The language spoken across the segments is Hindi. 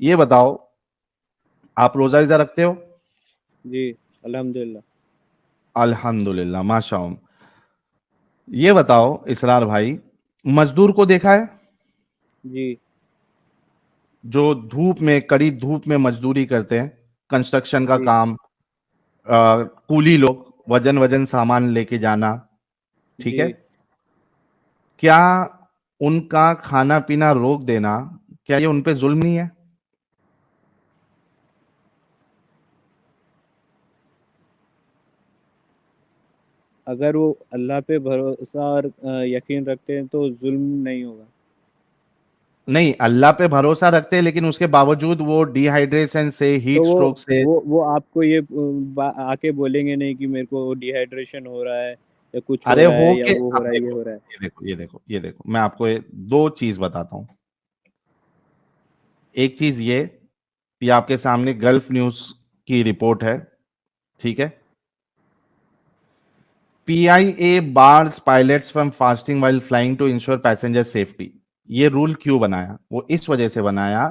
ये बताओ, आप रोजा विजा रखते हो? जी अल्हम्दुलिल्लाह। अल्हम्दुलिल्लाह, माशाअल्लाह। ये बताओ इसरार भाई, मजदूर को देखा है जी जो धूप में, कड़ी धूप में मजदूरी करते हैं, कंस्ट्रक्शन का जी काम, कूली लोग, वजन वजन सामान लेके जाना, ठीक है? जी। क्या उनका खाना पीना रोक देना, क्या ये उन पे जुल्म नहीं है? अगर वो अल्लाह पे भरोसा और यकीन रखते हैं तो जुल्म नहीं होगा। नहीं, अल्लाह पे भरोसा रखते हैं लेकिन उसके बावजूद वो डिहाइड्रेशन से, तो हीट स्ट्रोक से। वो आपको ये आके बोलेंगे नहीं कि मेरे को डिहाइड्रेशन हो रहा है या कुछ हो अरे रहा हो है या के, वो हो अब रहा है ये देखो, हो रहा है। ये देखो, मैं आपको दो चीज बताता हूं। एक चीज ये आपके सामने गल्फ न्यूज की रिपोर्ट है, ठीक है? PIA bars pilots from fasting while flying to ensure passenger safety. ये रूल क्यों बनाया? वो इस वजह से बनाया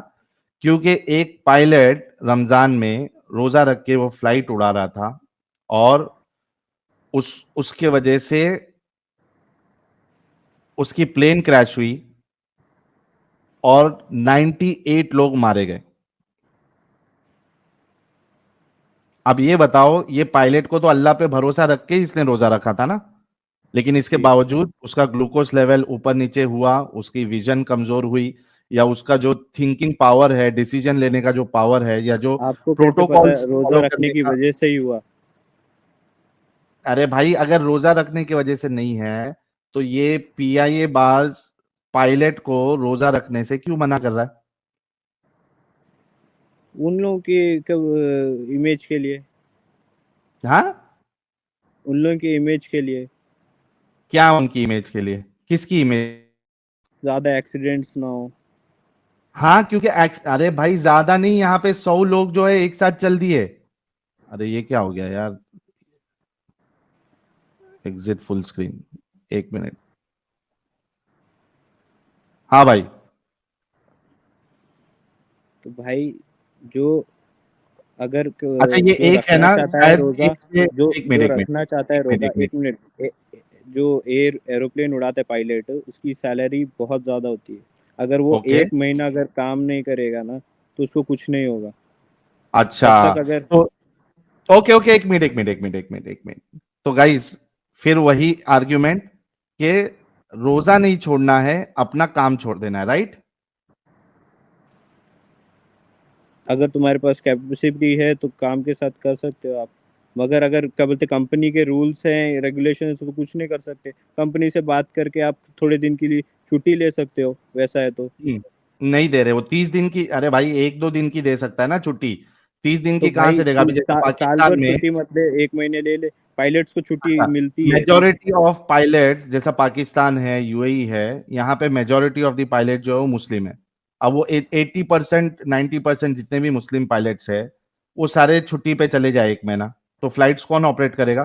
क्योंकि एक पायलट रमजान में रोजा रख के वो फ्लाइट उड़ा रहा था, और उसके वजह से उसकी प्लेन क्रैश हुई और 98 लोग मारे गए। अब ये बताओ, ये पायलट को तो अल्लाह पे भरोसा रख के इसने रोजा रखा था ना, लेकिन इसके जी। बावजूद उसका ग्लूकोज लेवल ऊपर नीचे हुआ, उसकी विजन कमजोर हुई, या उसका जो थिंकिंग पावर है, डिसीजन लेने का जो पावर है, या जो आपको कैसे पता प्रोटोकॉल्स रोजा फॉलो रखने करने की का। वजह से ही हुआ? अरे भाई, अगर रोजा रखने की वजह से नहीं है तो ये पीआईए बार्स पायलट को रोजा रखने से क्यों मना कर रहा है? उन लोगों की इमेज के लिए। हाँ, उन लोगों की इमेज के लिए। क्या उनकी इमेज के लिए? किसकी इमेज? ज्यादा एक्सीडेंट्स ना हो। हाँ, क्योंकि अरे भाई, ज्यादा नहीं, यहाँ पे 100 लोग जो है एक साथ चल दिए। अरे ये क्या हो गया यार? एग्जिट फुल स्क्रीन, एक मिनट। हाँ भाई। तो भाई जो अगर अच्छा, ये जो एक है रखना ना चाहता है शायद, रोजा, जो एक मिनट जो एक मिनट रखना चाहता है एक मिनट रोजा, एक मिनट। एक मिनट जो एरोप्लेन उड़ाता है पायलट, उसकी सैलरी बहुत ज्यादा होती है। अगर वो ओके। एक महीना अगर काम नहीं करेगा ना तो उसको कुछ नहीं होगा। अच्छा, तब तक अगर तो ओके ओके, एक मिनट। तो गाइस, फिर वही आर्ग्यूमेंट कि रोजा नहीं छोड़ना है, अपना काम छोड़ देना है, राइट? अगर तुम्हारे पास कैपेसिटी है तो काम के साथ कर सकते हो आप। मगर अगर क्या बोलते, कंपनी के रूल्स हैं रेगुलेशन है तो कुछ नहीं कर सकते। कंपनी से बात करके आप थोड़े दिन के लिए छुट्टी ले सकते हो, वैसा है तो। नहीं दे रहे वो 30 दिन की। अरे भाई, एक दो दिन की दे सकता है ना छुट्टी, 30 दिन तो की कहां भाई से देगा? तू अभी जैसे साल पाकिस्तान भर में, छुट्टी मत ले, एक महीने ले ले। पायलट्स को छुट्टी मिलती है। मेजोरिटी ऑफ पायलट्स, जैसा पाकिस्तान है, यूएई है, यहाँ पे मेजोरिटी ऑफ द पायलट जो है वो मुस्लिम है। अब वो 80%, 90% जितने भी मुस्लिम पायलट्स है, वो सारे छुट्टी पे चले जाए एक महीना, तो फ्लाइट्स कौन ऑपरेट करेगा?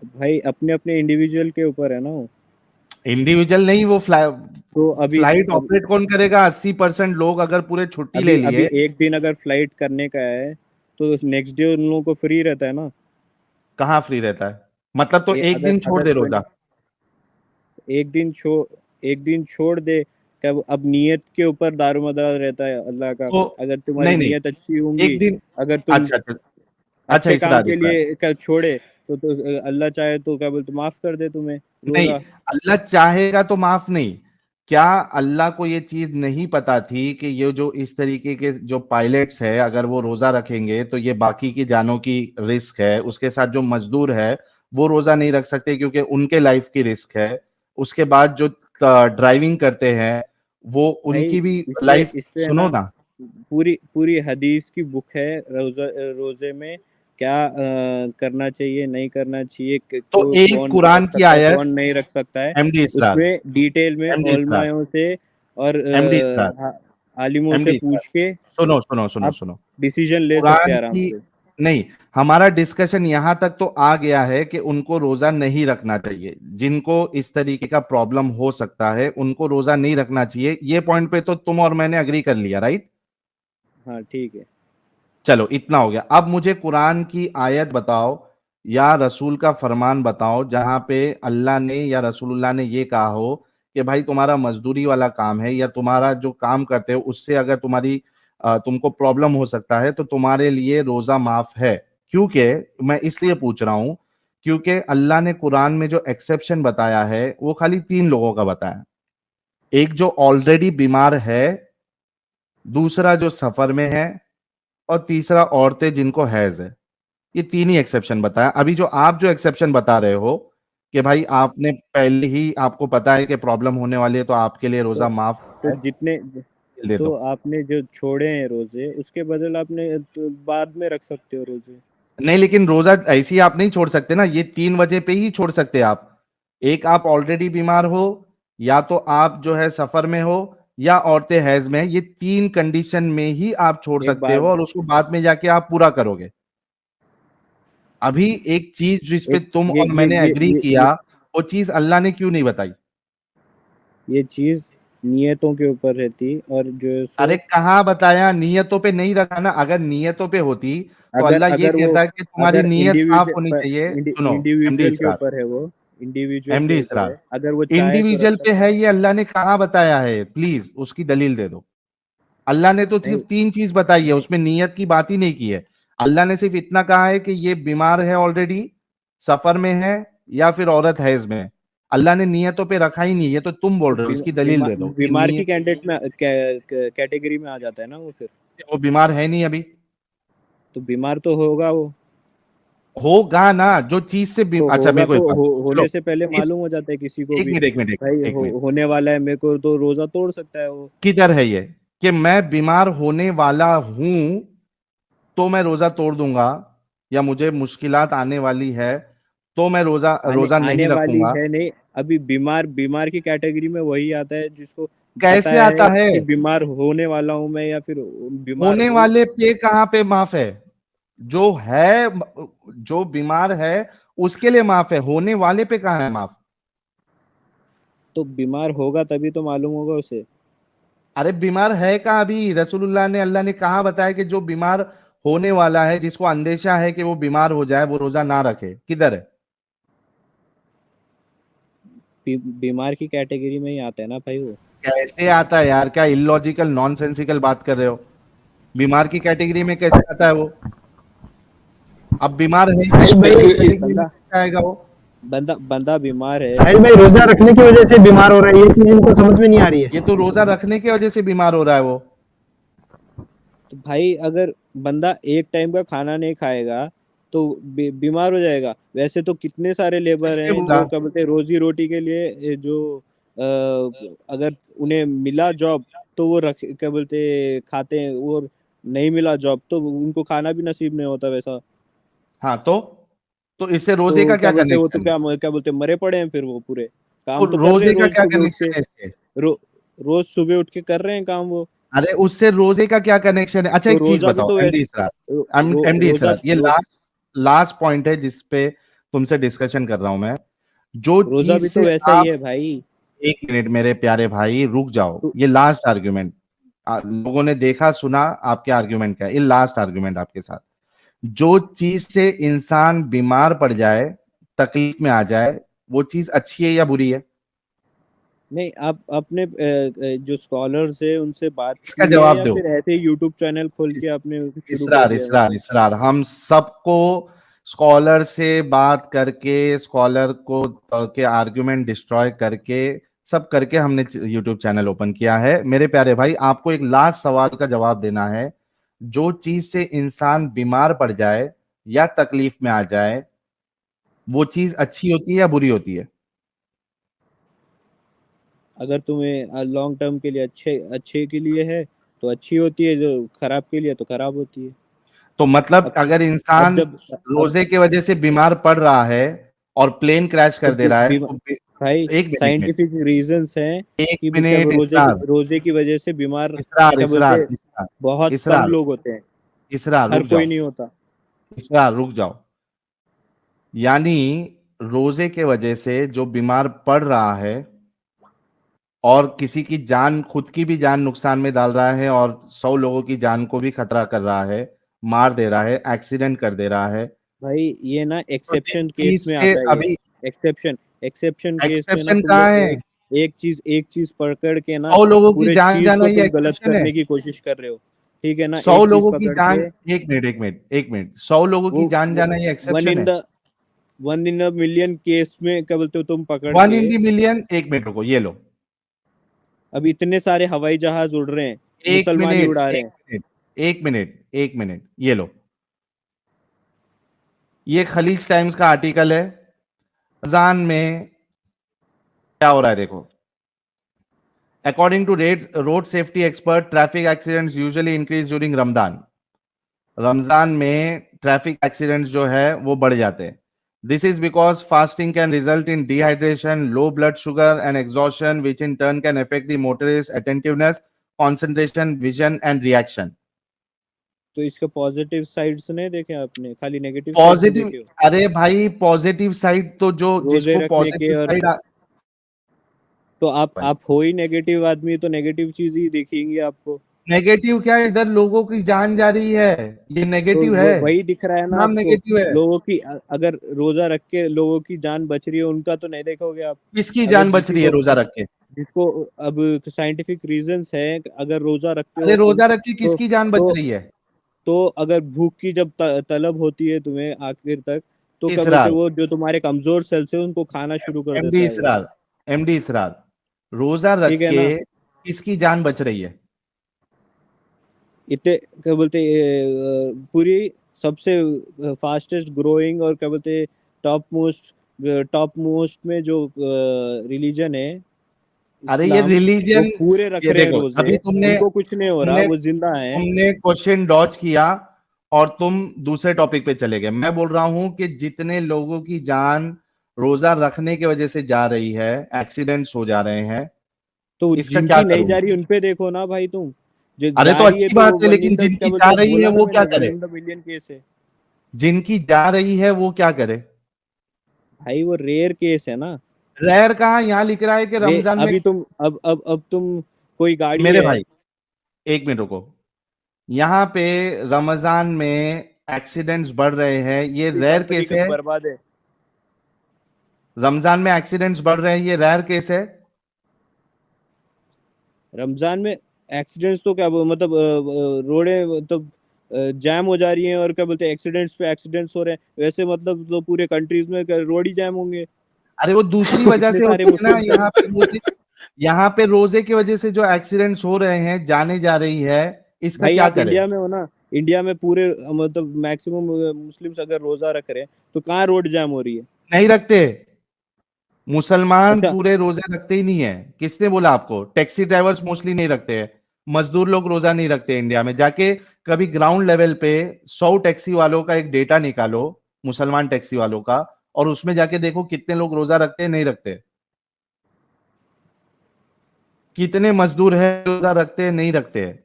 भाई अपने अपने इंडिविजुअल के ऊपर है ना वो। इंडिविजुअल नहीं, वो तो अभी फ्लाइट अब ऑपरेट कौन करेगा? 80% लोग अगर पूरे छुट्टी ले अभी अभी लिए। एक दिन अगर फ्लाइट करने का है तो नेक्स्ट डे उन लोगों को फ्री रहता है ना। कहाँ फ्री रहता है? मतलब तो एक अगर दिन छोड़ अगर दे रोजा। एक दिन एक दिन छोड़ दे। कब अब नियत के ऊपर दारोमदार रहता है अल्लाह का। तो अगर तुम्हारी नहीं नहीं, नियत अच्छी होंगी, एक दिन। अगर तुम अच्छा अच्छा। अच्छा, अच्छे काम इसरार के इसरार। लिए छोड़े तो अल्लाह चाहे तो क्या बोलते माफ कर दे तुम्हें नहीं, रोजा। अल्लाह चाहेगा तो माफ नहीं। क्या अल्लाह को ये चीज नहीं पता थी कि ये जो इस तरीके के जो पायलट्स है, अगर वो रोजा रखेंगे तो ये बाकी की जानों की रिस्क है, उसके साथ जो मजदूर है वो रोजा नहीं रख सकते क्योंकि उनके लाइफ की रिस्क है। उसके बाद जो ड्राइविंग करते हैं, वो भाई उनकी भी इसपे लाइफ। इसपे है सुनो ना, ना, पूरी पूरी हदीस की बुक है। रोजे में क्या करना चाहिए नहीं करना चाहिए, तो एक कौन रख कुरान की सकता है आयत। कौन नहीं रख सकता है। एमडी इसरार, उसमें डिटेल में एमडी इसरार, उलमायों से और एमडी इसरार, आलिमों से एमडी इसरार, पूछ के सुनो सुनो सुनो आप सुनो। डिसीजन ले सकते कुरान हैं आराम की से। नहीं, हमारा डिस्कशन यहां तक तो आ गया है कि उनको रोजा नहीं रखना चाहिए, जिनको इस तरीके का प्रॉब्लम हो सकता है उनको रोजा नहीं रखना चाहिए। ये पॉइंट पे तो तुम और मैंने अग्री कर लिया, राइट? हाँ ठीक है। चलो इतना हो गया। अब मुझे कुरान की आयत बताओ या रसूल का फरमान बताओ जहां पे अल्लाह ने या रसूलुल्लाह ने ये कहा हो कि भाई तुम्हारा मजदूरी वाला काम है या तुम्हारा जो काम करते हो उससे अगर तुमको प्रॉब्लम हो सकता है तो तुम्हारे लिए रोजा माफ है। क्योंकि मैं इसलिए पूछ रहा हूं क्योंकि अल्लाह ने कुरान में जो एक्सेप्शन बताया है वो खाली 3 लोगों का बताया। एक जो ऑलरेडी बीमार है, दूसरा जो सफर में है, और तीसरा औरतें जिनको हैज है। ये 3 ही एक्सेप्शन बताया। अभी जो एक्सेप्शन बता रहे हो कि भाई आपने पहले ही आपको पता है कि प्रॉब्लम होने वाली है तो आपके लिए तो रोजा माफ तो है, जितने दे तो दो। आपने जो छोड़े हैं रोजे, उसके बदल आपने तो बाद में रख सकते हो रोजे। नहीं, लेकिन रोजा ऐसी आप नहीं छोड़ सकते ना, ये 3 वजह पे ही छोड़ सकते आप। एक, आप ऑलरेडी बीमार हो, या तो आप जो है सफर में हो, या औरतें हैज में है। ये 3 कंडीशन में ही आप छोड़ एक सकते हो बात और उसको बाद में जाके आप पूरा करोगे। अभी एक चीज जिस पे एक तुम और मैंने एग्री किया, वो चीज अल्लाह ने क्यों नहीं बताई? ये चीज नियतों के ऊपर रहती, और जो है अरे सो कहाँ बताया? नियतों पे नहीं रखा ना। अगर नियतों पे होती तो अगर अल्लाह ये अगर वो कहता है कि तुम्हारी अगर नीयत साफ होनी इंडिविजुअल चाहिए। सुनो, एमडी इंडिविजुअल के इसरार, ऊपर है, वो इंडिविजुअल के एमडी ऊपर इसरार, है, अगर वो चाहे तो रख इंडिविजुअल पे सकता है है। ये अल्लाह ने कहाँ बताया है? प्लीज उसकी दलील दे दो। अल्लाह ने तो सिर्फ नहीं 3 चीज बताई है, नहीं उसमें नियत की बात ही नहीं की है। अल्लाह ने सिर्फ इतना कहा है कि ये बीमार है ऑलरेडी, सफर में है, या फिर औरत है इसमें। अल्लाह ने नियतों पे रखा ही नहीं। ये तो तुम बोल तो रहे हो, इसकी दलील दे दो कि बीमार नियत। की कैंडिडेट में कैटेगरी में आ जाता है ना वो फिर। वो बीमार है नहीं अभी। तो बीमार तो होगा वो। होगा ना, जो चीज से तो अच्छा होगा मेरे को तो एक बात होने चलो, से पहले इस मालूम हो जाता है किसी को एक भी। मिनट एक मिनट एक भाई मिनट एक मिनट, होने वाला है, मेरे को तो रोजा तोड़ सकता है वो। किधर है ये कि मैं बीमार होने वाला हूं तो मैं रोजा तोड़ दूंगा, या मुझे मुश्किलात आने वाली है तो मैं रोजा आने रोजा आने नहीं वाली रखूंगा? है नहीं। अभी बीमार बीमार की कैटेगरी में वही आता है जिसको पता कैसे आता है है? कि बीमार होने वाला हूं मैं, या फिर बीमार होने हूँ। वाले पे कहाँ पे माफ है? जो है, जो बीमार है उसके लिए माफ है, होने वाले पे कहाँ है माफ? तो बीमार होगा तभी तो मालूम होगा उसे। अरे बीमार है कहाँ? अभी रसूलुल्लाह ने, अल्लाह ने कहाँ बताया कि जो बीमार होने वाला है, जिसको अंदेशा है कि वो बीमार हो जाए, वो रोजा ना रखे? किधर है? बीमार की कैटेगरी में ही आता है ना भाई वो। कैसे आता है यार? क्या इलॉजिकल नॉनसेंसिकल बात कर रहे हो? बीमार की कैटेगरी में कैसे आता है वो? अब बीमार है ही नहीं साहिल तो भाई, इसी कैटेगरी में बंदा कैसे आएगा वो? बंदा बंदा बीमार है साहिल तो भाई, रोजा उसको। रखने की वजह से बीमार हो रहा है, ये चीज इनको समझ में नहीं आ रही है। ये तो रोजा रखने की वजह से बीमार हो रहा है वो। तो भाई अगर बंदा एक टाइम का खाना नहीं खाएगा तो बीमार हो जाएगा। वैसे तो कितने सारे लेबर किसने हैं बोला? जो क्या बोलते हैं रोजी रोटी के लिए जो अगर उन्हें मिला जॉब तो वो रख क्या बोलते खाते हैं, और नहीं मिला जॉब तो उनको खाना भी नसीब नहीं होता वैसा। हाँ तो इससे रोजे तो का क्या क्या बोलते वो तो कनेक्शन? क्या बोलते मरे पड़े हैं फिर वो पूरे। तो काम तो कर रहे रोजे हैं का रोज क्या सुबह उठ कनेक्शन के। है इससे? रो, रोज सुबह उठ के कर रहे हैं काम वो। अरे उससे रोजे का क्या कनेक्शन है? अच्छा तो एक चीज रोजा भी बताओ तो एमडी वैसे इसरार, एमडी रोजा इसरार, ये लास्ट लास्ट पॉइंट है जिस पे तुमसे डिस्कशन कर रहा हूं मैं। जो रोजा चीज भी से तो वैसा ही आप, है भाई। एक मिनट मेरे प्यारे भाई रुक जाओ, तो ये लास्ट आर्ग्यूमेंट। लोगों ने देखा सुना आपके आर्ग्यूमेंट का, ये लास्ट आर्ग्यूमेंट आपके साथ। जो चीज से इंसान बीमार पड़ जाए, तकलीफ में आ जाए, वो चीज अच्छी है या बुरी है? नहीं, आप अपने जो स्कॉलर्स है उनसे बात इसका की है, जवाब या दो। फिर ऐसे ही यूट्यूब चैनल खोल के आपने शुरू कर इसरार दिया है? इसरार इसरार, हम सबको स्कॉलर से बात करके, स्कॉलर को के आर्गुमेंट डिस्ट्रॉय करके, सब करके हमने यूट्यूब चैनल ओपन किया है। मेरे प्यारे भाई, आपको एक लास्ट सवाल का जवाब देना है। जो चीज से इंसान बीमार पड़ जाए या तकलीफ में आ जाए, वो चीज अच्छी होती है या बुरी होती है? अगर तुम्हें लॉन्ग टर्म के लिए अच्छे अच्छे के लिए है तो अच्छी होती है, जो खराब के लिए तो खराब होती है। तो मतलब अब अगर अब इंसान जब अब रोजे की वजह से बीमार पड़ रहा है और प्लेन क्रैश तो कर दे रहा है तो भाई एक मिनट एक मिनट साइंटिफिक रीजंस हैं एक कि क्या मिनट इसरार रोजे की वजह से बीमार इसरार क्या बोलते इसरार हैं, इसरार बहुत कम इसरार लोग होते हैं। इसरार हर रुक कोई जाओ। नहीं होता। इसरार रुक जाओ। यानी रोजे के वजह से जो बीमार पड़ रहा है और किसी की जान, खुद की भी जान नुकसान में डाल रहा है और 100 लोगों की जान को भी खतरा कर रहा है, मार दे रहा है, एक्सीडेंट कर दे रहा है, भाई ये ना तो जिस एक्सेप्शन केस चीज में से आता है, ये अभी एक्सेप्शन एक्सेप्शन केस में ना एक्सेप्शन तुम कहाँ लोग है? एक चीज पकड़ के ना 100 लोगों की पूरे जान चीज जाना को ये तुम गलत एक्सेप्शन है? करने की कोशिश कर रहे हो, ठीक है ना? 100 एक चीज लोगों की पकड़ जान, के एक मिनट 100 लोगों की जान वो जाना ये वन एक्सेप्शन इन है? The one in a million case में क्या बोलते हो तुम पकड़ 1 के। इन दी मिलियन, एक मिनट रुको, ये लो, अब इतने सारे हवाई जहाज उड़ रहे हैं, एक मुसलमान ही मिनट उड़ा रहे एक हैं। मिनट एक मिनट, ये लो, ये खलीज टाइम्स का आर्टिकल है। रमजान में क्या हो रहा है देखो। According to road safety expert, traffic accidents usually increase during Ramzan. Ramzan में ट्रैफिक एक्सीडेंट्स जो है वो बढ़ जाते हैं। This is because fasting can result in dehydration, low blood sugar and exhaustion, which in turn can affect the motorist attentiveness, concentration, vision and reaction. तो इसके पॉजिटिव साइड्स नहीं देखे आपने, खाली नेगेटिव साइड्स ही पॉजिटिव, देखे हो। अरे भाई पॉजिटिव साइड तो जो रोजे जिसको रखने के पॉजिटिव और साइड, तो भाई आप हो ही नेगेटिव आदमी, तो नेगेटिव चीज ही दिखेंगी आपको। नेगेटिव क्या है? इधर लोगों की जान जा रही है, ये तो नेगेटिव है, वही दिख रहा है ना नाम आपको। नेगेटिव है। लोगों की अगर रोजा रख के लोगों की जान बच रही है, उनका तो नहीं देखोगे आप। किसकी अगर जान बच किसी रही है को, रोजा रख के? जिसको अब साइंटिफिक रीजंस है, अगर रोजा रखते अरे हो तुम, रोजा रख के तो किसकी जान बच तो रही है? तो अगर भूख की जब तलब होती है तुम्हें आखिर तक, तो क्या बोलते हैं, इसरार, वो जो तुम्हारे कमजोर सेल्स है उनको खाना शुरू कर एमडी देता है वो। इसरार, एमडी इसरार, रोजा रख ठीक है के ना? किसकी जान बच रही है? इतने क्या बोलते पूरी सबसे फास्टेस्ट ग्रोइंग और क्या बोलते टॉप मोस्ट में जो रिलीजन है, अरे ये इस्लाम, वो रिलीजन, पूरे रख ये रहे हैं देखो, रोजे। अभी तुमने उनको कुछ नहीं हो रहा, तुमने वो जिंदा है। तुमने क्वेश्चन डॉज किया और तुम दूसरे टॉपिक पे चले गए। मैं बोल रहा हूं कि जितने लोगों की जान रोजा रखने की वजह से जा रही है, एक्सीडेंट्स हो जा रहे हैं, तो इसका क्या जिनकी नहीं करूं? जा रही उन पे देखो ना भाई तुम। जो अरे जा तो रही है अच्छी तो वो बात है, वन लेकिन इन द क्या जिनकी जा बोलते, रही है बोला ना वो क्या मैंने, वन करे? इन द मिलियन केस है। जिनकी जा रही है वो क्या करे? भाई वो रेयर केस है ना। रेयर कहाँ, यहाँ लिख रहा है कि रे रमजान में। अभी तुम अब तुम, कोई गाड़ी मेरे है। भाई एक मिनट रुको, यहाँ पे रमजान में एक्सीडेंट्स बढ़ रहे हैं, ये पूरी रेयर कंपनी केस है? बर्बाद है। रमजान में एक्सीडेंट्स बढ़ रहे हैं, ये रेयर केस है? रमजान में एक्सीडेंट्स तो क्या मतलब रोडें मतलब जैम हो जा रही हैं, और क्या बोलते हैं, एक्सीडेंट्स पे एक्सीडेंट्स हो रहे हैं, वैसे मतलब तो पूरे कंट्रीज में रोड ही जैम होंगे। अरे वो दूसरी वजह इतने से सारे होती है ना। मुस्लिम यहाँ पे रोजे की वजह से जो एक्सीडेंट्स हो रहे हैं, जाने जा रही है, इसका भाई क्या आप करे? इंडिया में हो ना, इंडिया में पूरे मतलब मैक्सिमम मुस्लिम्स अगर रोजा रख रहे हैं, तो कहाँ रोड जैम हो रही है? नहीं रखते, मुसलमान अच्छा। पूरे रोजे रखते ही नहीं है। किसने बोला आपको? टैक्सी ड्राइवर्स मोस्टली नहीं रखते हैं, मजदूर लोग रोजा नहीं रखते। इंडिया में जाके कभी ग्राउंड लेवल पे 100 टैक्सी वालों का एक डेटा निकालो, मुसलमान टैक्सी वालों का, और उसमें जाके देखो कितने लोग रोजा रखते हैं, नहीं रखते। कितने मजदूर है रोजा रखते हैं, नहीं रखते हैं।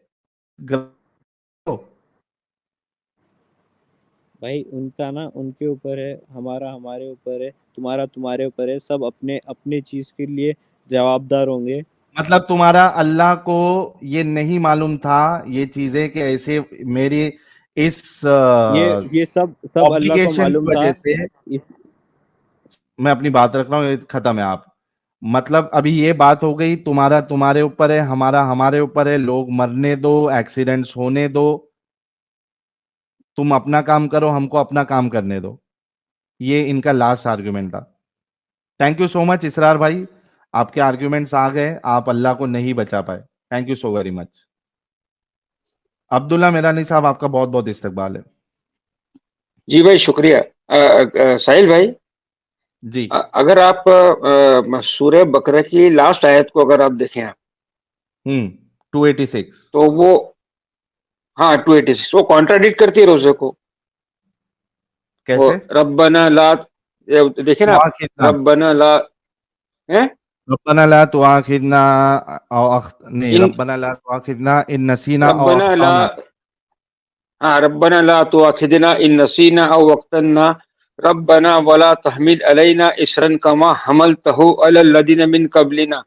भाई उनका ना उनके ऊपर है, हमारा हमारे ऊपर है, तुम्हारा तुम्हारे ऊपर है, सब अपने अपने चीज के लिए जवाबदार होंगे। मतलब तुम्हारा अल्लाह को ये नहीं मालूम था ये चीजें कि ऐसे मेरी इस ये सब सब अल्लाह को ऑब्लिगेशन मालूम की था। वजह से, इस मैं अपनी बात रख रहा हूँ, ये खत्म है आप। मतलब अभी ये बात हो गई, तुम्हारा तुम्हारे ऊपर है, हमारा हमारे ऊपर है, लोग मरने दो, एक्सीडेंट्स होने दो, तुम अपना काम करो, हमको अपना काम करने दो। ये इनका लास्ट आर्ग्यूमेंट था। थैंक यू सो मच इसरार भाई, आपके आर्ग्यूमेंट्स आ गए, आप अल्लाह को नहीं बचा पाए। Thank you so very much. Abdullah Mirani साहब, आपका बहुत बहुत इस्तकबाल है। जी भाई शुक्रिया। साहिल भाई, जी। अगर आप सूरह बकरा की लास्ट आयत को अगर आप देखें आप, 286। तो वो, हाँ 286, वो कॉन्ट्राडिक्ट करती है रोजे को। वो कैसे? रब्बना ला, देखिए ना आप, तुआखिदना, रब्बना ला है, रब्बना ला तुआखिदना, नहीं, इन रब्बना ला तुआखिदना इन नसीना और रब्बना ला, अखताना। हाँ, रब्बना ला तुआखिजना इन नसीना औ वक्तन्ना रब्बना वला तहमिल अलैना इसरन कमा हमलतहु अलल लदीन मिन कबलिना।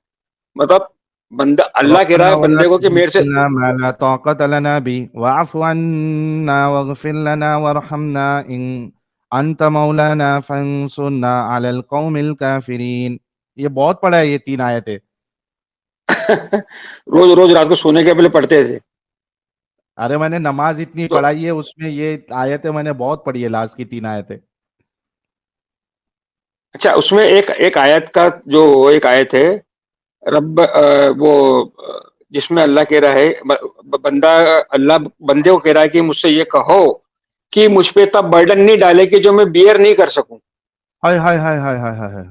मतलब बंदा अल्लाह कह रहा रब्बना है वला बंदे को कि मेरे से तुहमिलना मा ला ताक़त लना बि वअफ़ु अन्ना वग़फ़िर लना वरहमना इन अंत मौलाना फंसुरना अलल कौमिल काफ़िरीन। ये बहुत पढ़ा है ये 3 आयतें। रोज रोज रात को सोने के पहले पढ़ते थे। अरे मैंने नमाज इतनी तो पढ़ाई है, उसमें ये आयतें मैंने बहुत पढ़ी है, लास्ट की 3 आयतें। अच्छा, उसमें एक एक आयत का जो एक आयत है वो जिसमें अल्लाह कह रहा है बंदा अल्लाह बंदे को कह रहा है कि मुझसे ये कहो कि मुझ पे तब बर्डन नहीं डाले कि जो मैं बियर नहीं कर सकूं। हाय हाय हाय हाय हाय हाय हाय।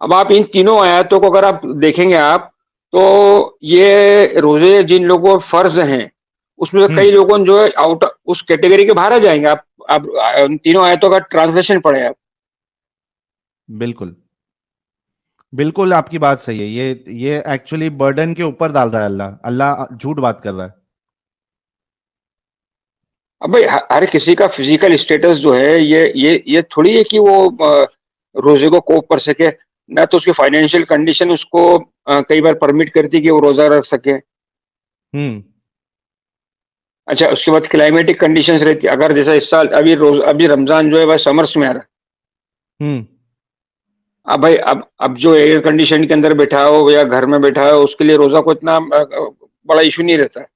अब आप इन तीनों आयतों को अगर आप देखेंगे आप, तो ये रोजे जिन लोगों पर फर्ज हैं उसमें से कई हम्म। लोगों जो है आउट उस कैटेगरी के बाहर आ जाएंगे। आप उन तीनों आयतों का ट्रांसलेशन पढ़े आप। बिल्कुल बिल्कुल आपकी बात सही है। ये एक्चुअली बर्डन के ऊपर डाल रहा है अल्लाह। अल्लाह झूठ बात कर रहा है। अब भाई हर किसी का फिजिकल स्टेटस जो है ये थोड़ी है कि वो रोजे को कोप कर सके। ना तो उसकी फाइनेंशियल कंडीशन उसको कई बार परमिट करती है कि वो रोजा रख सके। हम्म। अच्छा, उसके बाद क्लाइमेटिक कंडीशंस रहती है। अगर जैसा इस साल अभी रमजान जो है वह समर्स में आ रहा है। हम्म। अब भाई अब जो एयर कंडीशन के अंदर बैठा हो या घर में बैठा हो उसके लिए रोजा को इतना बड़ा इशू नहीं रहता है।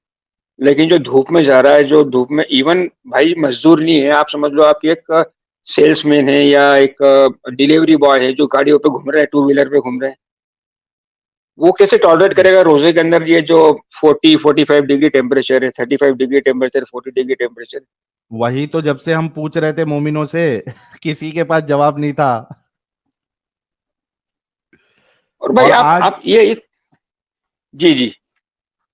लेकिन जो धूप में जा रहा है, जो धूप में इवन भाई मजदूर नहीं है, आप समझ लो आप एक सेल्समैन है या एक डिलीवरी बॉय है जो गाड़ियों पे घूम रहे हैं, टू व्हीलर पे घूम रहे हैं, वो कैसे टॉलरेट हम्म। करेगा रोजे के अंदर ये जो 40-45 डिग्री टेम्परेचर है, 35 डिग्री टेम्परेचर, 40 डिग्री टेम्परेचर। वही तो जब से हम पूछ रहे थे मोमिनों से किसी के पास जवाब नहीं था। और भाई और आज आप ये जी जी।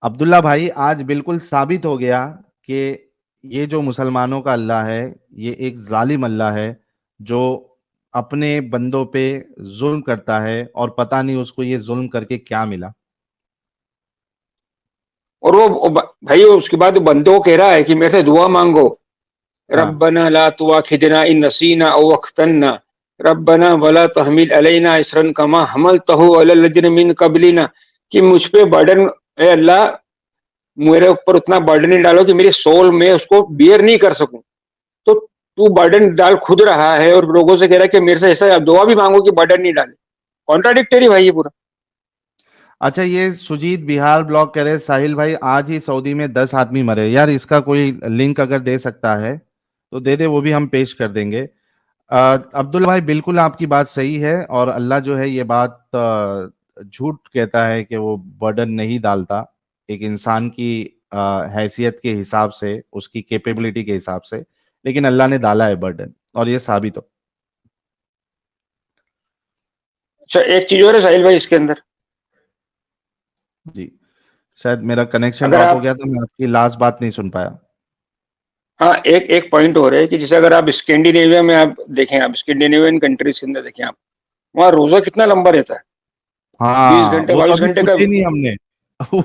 अब्दुल्ला भाई, आज बिल्कुल साबित हो गया कि ये जो मुसलमानों का अल्लाह है, ये एक जालिम अल्लाह है जो अपने बंदों पे जुल्म करता है, और पता नहीं उसको ये जुल्म करके क्या मिला। और भाई उसके बाद बंदे को कह रहा है कि मेरे से दुआ मांगो। हाँ। रब्बना ला तुआखिजना इन नसीना औ अख्तन्ना रब्बना वला तहमिल अलैना इसरन कमा हमलतहु अलल लजीन मिन कबलिना। कि मुझ पे बर्डन है अल्लाह, मेरे ऊपर उतना बर्डन नहीं डालो कि मेरी सोल में उसको बियर नहीं कर सकूं। तो तू बर्डन डाल खुद रहा है और लोगों से कह रहा है कि मेरे से ऐसा दुआ भी मांगो कि बर्डन नहीं डाले। कॉन्ट्राडिक्टरी भाई ये पूरा। अच्छा, ये सुजीत बिहार ब्लॉग कह रहे, साहिल भाई आज ही सऊदी में 10 आदमी मरे। यार इसका कोई लिंक अगर दे सकता है तो दे दे, वो भी हम पेश कर देंगे। अब्दुल भाई, बिल्कुल आपकी बात सही है, और अल्लाह जो है ये बात झूठ कहता है कि वो बर्डन नहीं डालता एक इंसान की हैसियत के हिसाब से, उसकी कैपेबिलिटी के हिसाब से। लेकिन अल्लाह ने डाला है बर्डन, और ये साबित हो। अच्छा, एक चीज और है साहिल भाई इसके अंदर। जी। शायद मेरा कनेक्शन अगर ड्रॉप हो आप गया तो मैं आपकी लास्ट बात नहीं सुन पाया। हाँ, एक एक पॉइंट हो रहा है कि जैसे अगर आप स्कैंडिनेविया में आप देखें, आप स्कैंडिनेवियन कंट्रीज के अंदर देखें आप, वहाँ रोजा कितना लंबा रहता है। बीस हाँ, घंटे वो तो बाईस अभी घंटे का। पूछे ही नहीं हमने।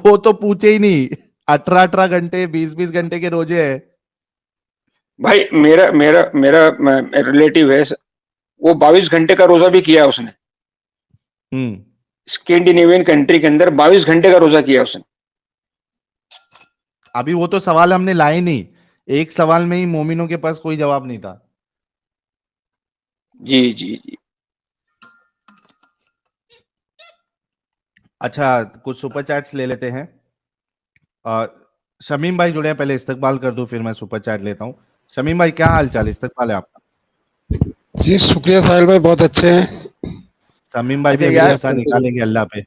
वो तो पूछे ही नहीं। 18-18 घंटे, 20-20 घंटे के रोजे है। भाई मेरा मेरा मेरा रिलेटिव है, वो 22 घंटे का रोजा भी किया उसने। हम्म। स्कैंडिनेवियन कंट्री के अंदर 22 घंटे का रोजा किया उसने। अभी वो तो सवाल हमने लाए नहीं। एक सवाल में ही मोमिनों के पास कोई जवाब नहीं था। जी जी जी। अच्छा, कुछ सुपर चैट्स ले लेते हैं। आ, शमीम भाई जुड़े हैं, पहले इस्तकबाल कर दूं फिर मैं सुपर चैट लेता हूँ। शमीम भाई, क्या हाल चाल, इस्तकबाल है आपका। जी शुक्रिया साहिल भाई, बहुत अच्छे हैं। शमीम भाई भी अच्छा अभी यार, गुस्सा निकालेंगे अल्लाह पे।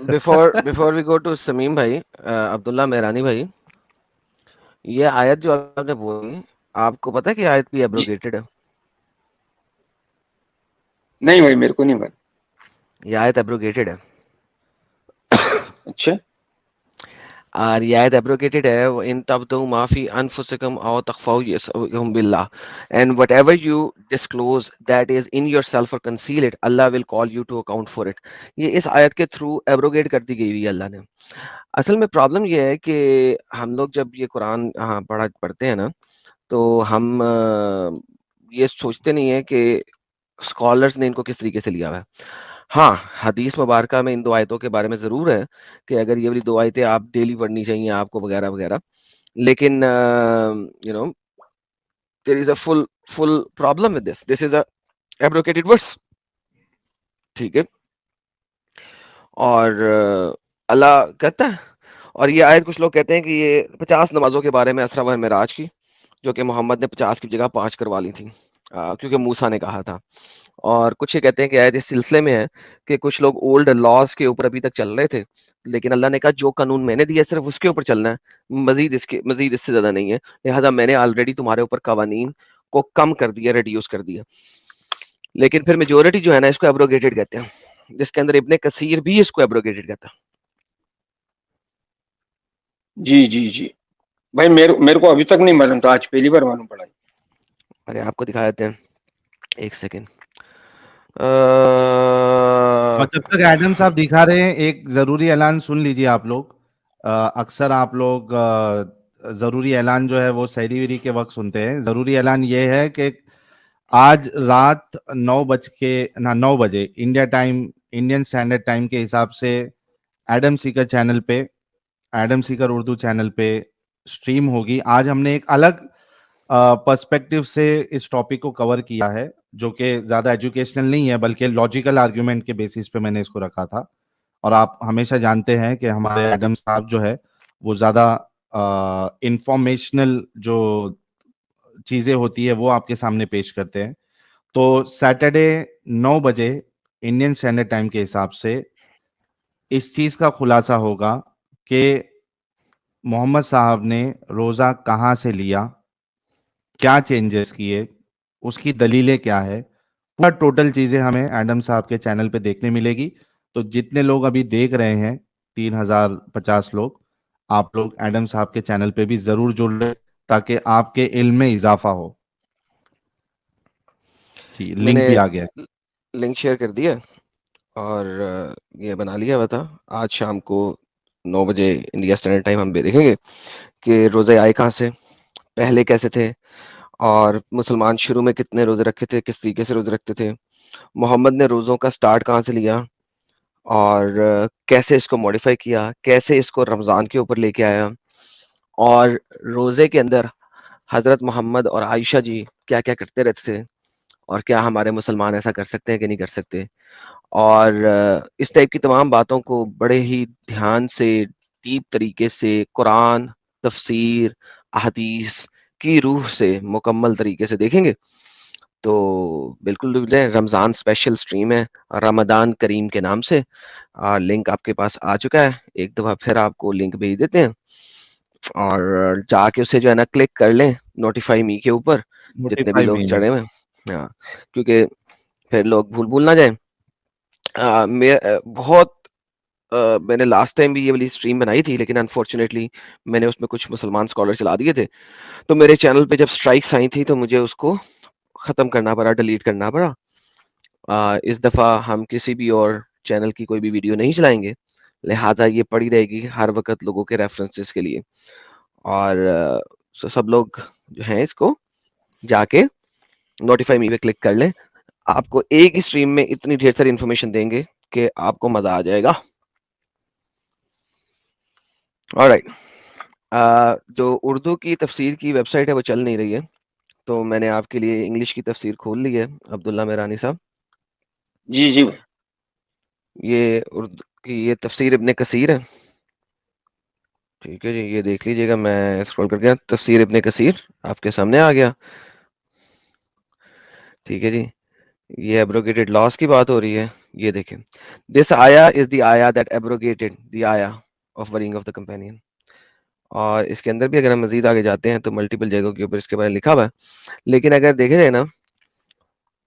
Before before we go to Sameem भाई, अब्दुल्ला मेहरानी भाई, ये आयत जो आपने बोली, आपको पता है कि आयत भी जी एब्रोगेटेड है? नहीं भाई, मेरे को नहीं भाई। ये आयत एब्रोगेटेड है। अच्छा। और ये आयत एब्रोगेटेड है, वो इन तब्दू माफी अनफुसिकुम औ तख्फू यसहुम बिल्लाह, and whatever you disclose that is in yourself और conceal it, Allah will call you to account for it. ये इस आयत के थ्रू एब्रोगेट कर दी गई हुई है अल्लाह ने। असल में प्रॉब्लम ये है कि हम लोग जब ये कुरान पढ़ते हैं ना, तो हम ये सोचते नहीं है कि स्कॉलर्स ने इनको किस तरीके से लिया हुआ है। हाँ, हदीस मुबारका में इन 2 आयतों के बारे में ज़रूर है कि अगर ये वाली 2 आयतें आप डेली पढ़नी चाहिए आपको वगैरह-वगैरह। लेकिन you know there is a full problem with this. This is a abrogated verse, ठीक है? और अल्लाह कहता है, और ये आयत कुछ लोग कहते हैं कि ये 50 नमाज़ों के बारे में असरा व मिराज की, जो कि मोहम्मद ने 50 की जगह 5 करवा ली थी, क्योंकि मूसा ने कहा था। और कुछ ये कहते हैं कि आयत इस सिलसिले में है कि कुछ लोग ओल्ड लॉज के ऊपर अभी तक चल रहे थे, लेकिन अल्लाह ने कहा जो कानून मैंने दिया सिर्फ उसके ऊपर चलना है, मजीद इससे ज्यादा नहीं है। लिहाजा मैंने ऑलरेडी तुम्हारे ऊपर कवानीन को कम कर दिया, रिड्यूस कर दिया। लेकिन फिर मेजोरिटी जो है ना, इसको एब्रोगेटेड कहते हैं, जिसके अंदर इब्ने कसीर भी इसको एब्रोगेटेड कहता है। जी जी जी भाई, मेरे को अभी तक नहीं मालूम था, आज पहली बार मालूम पड़ा। अरे आपको दिखा देते हैं, एक सेकेंड। और जब तक एडम साहब दिखा रहे हैं, एक जरूरी ऐलान सुन लीजिए आप लोग। अक्सर आप लोग जरूरी ऐलान जो है वो सहरी वेरी के वक्त सुनते हैं। जरूरी ऐलान ये है कि आज रात 9 बजे India time, Indian standard time के हिसाब से एडम सीकर चैनल पे, एडम सीकर उर्दू चैनल पे स्ट्रीम होगी। आज हमने एक अलग पर्सपेक्टिव से इस टॉपिक को कवर किया है, जो कि ज्यादा एजुकेशनल नहीं है बल्कि लॉजिकल आर्ग्यूमेंट के बेसिस पे मैंने इसको रखा था। और आप हमेशा जानते हैं कि हमारे एडम साहब जो है वो ज्यादा इंफॉर्मेशनल जो चीजें होती है वो आपके सामने पेश करते हैं। तो सैटरडे 9 बजे इंडियन स्टैंडर्ड टाइम के हिसाब से इस चीज का खुलासा होगा कि मोहम्मद साहब ने रोजा कहाँ से लिया, क्या चेंजेस किए, उसकी दलीलें क्या है, पूरा टोटल चीजें हमें एडम साहब के चैनल पे देखने मिलेगी। तो जितने लोग अभी देख रहे हैं, 3050 लोग, आप लोग एडम साहब के चैनल पे भी जरूर जुड़ रहे, ताकि आपके इल्म में इजाफा हो। जी, लिंक मैंने भी आ गया। लिंक शेयर कर दिया और ये बना लिया हुआ था। आज शाम को 9 बजे इंडिया स्टैंडर्ड टाइम हम भी देखेंगे कि रोजे आए कहाँ से, पहले कैसे थे, और मुसलमान शुरू में कितने रोजे रखे थे, किस तरीके से रोजे रखते थे, मोहम्मद ने रोजों का स्टार्ट कहाँ से लिया, और कैसे इसको मॉडिफाई किया, कैसे इसको रमजान के ऊपर लेके आया, और रोजे के अंदर हजरत मोहम्मद और आयशा जी क्या क्या करते रहते थे, और क्या हमारे मुसलमान ऐसा कर सकते हैं कि नहीं कर सकते। और इस टाइप की तमाम बातों को बड़े ही ध्यान से, डीप तरीके से, कुरान, तफसीर, अहदीस की रूह से मुकम्मल तरीके से देखेंगे। तो बिल्कुल जुड़ रमज़ान स्पेशल स्ट्रीम है रमदान करीम के नाम से। लिंक आपके पास आ चुका है, एक दफ़ा फिर आपको लिंक भेज देते हैं और जाके उसे जो है ना क्लिक कर लें नोटिफाई मी के ऊपर, जितने भी नोटिफाई लोग मी में। चढ़े हुए हैं। हाँ, क्योंकि फिर लोग भूल ना जाए। बहुत मैंने लास्ट टाइम भी ये वाली स्ट्रीम बनाई थी, लेकिन अनफॉर्चुनेटली मैंने उसमें कुछ मुसलमान स्कॉलर चला दिए थे, तो मेरे चैनल पे जब स्ट्राइक्स आई थी तो मुझे उसको ख़त्म करना पड़ा, डिलीट करना पड़ा। इस दफ़ा हम किसी भी और चैनल की कोई भी वीडियो नहीं चलाएंगे, लिहाजा ये पड़ी रहेगी हर वक्त लोगों के रेफरेंसेस के लिए। और सब लोग जो हैं इसको जाके नोटिफाई मी पे क्लिक कर लें। आपको एक ही स्ट्रीम में इतनी ढेर सारी इन्फॉर्मेशन देंगे कि आपको मजा आ जाएगा। ऑलराइट, जो उर्दू की तफसीर की वेबसाइट है वो चल नहीं रही है, तो मैंने आपके लिए इंग्लिश की तफसीर खोल ली है अब्दुल्ला मेहरानी साहब। जी जी ये उर्दू की ये तफसीर इब्ने कसीर है, ठीक है जी, ये देख लीजिएगा। मैं स्क्रॉल कर गया, तफसीर इब्ने कसीर आपके सामने आ गया, ठीक है जी। ये एब्रोगेटेड लॉस की बात हो रही है, ये देखें, दिस आया इज द आया दैट एब्रोगेटेड द आया of worrying of the companion. और इसके अंदर भी अगर हम मजीद आगे जाते हैं तो मल्टीपल जगहों के ऊपर इसके बारे में लिखा हुआ है। लेकिन अगर देखे जाए ना,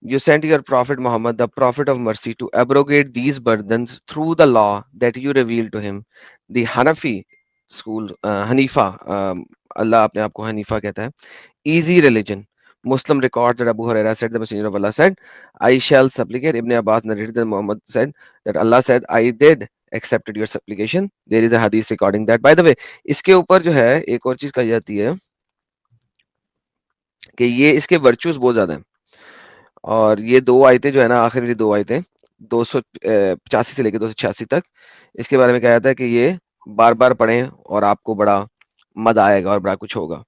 you sent your prophet Muhammad, the prophet of mercy, to abrogate these burdens through the law that you revealed to him. The Hanafi school Hanifa, Allah अपने आप को हनीफा कहता है, easy religion. Muslim records that Abu Huraira said, the Messenger of Allah said, I shall supplicate. Ibn Abbas narrated that Muhammad said that Allah said, I did accepted your supplication. There is a hadith recording that. By the way, इसके ऊपर जो है एक और चीज कही जाती है कि ये इसके वर्चूज बहुत ज्यादा हैं, और ये दो आयतें जो है ना, आखिर वाली दो आयतें 285 से लेकर 286 तक, इसके बारे में कहा जाता है कि ये बार बार पढ़ें और आपको बड़ा मजा आएगा और बड़ा कुछ होगा।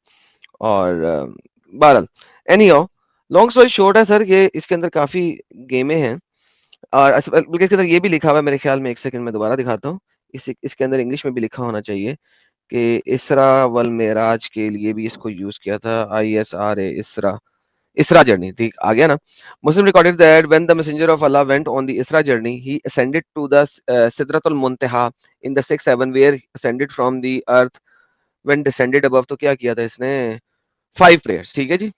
और बहरहाल एनीहाउ, लॉन्ग स्टोरी शॉर्ट है सर, ये इसके अंदर काफी गेमें हैं, और बल्कि इसके अंदर ये भी लिखा हुआ है मेरे ख्याल में, एक सेकंड में दोबारा दिखाता हूँ, इसके अंदर इंग्लिश में भी लिखा होना चाहिए कि इसरा वल मेराज के लिए भी इसको यूज किया था, ISRA, Isra journey, ठीक आ गया ना। Muslim recorded that when the messenger of Allah went on the Isra journey, he ascended to the Sidratul Muntaha in the sixth heaven, where he ascended from the earth. When descended above, तो क्या किया था इसने? 5 prayers, ठीक है जी।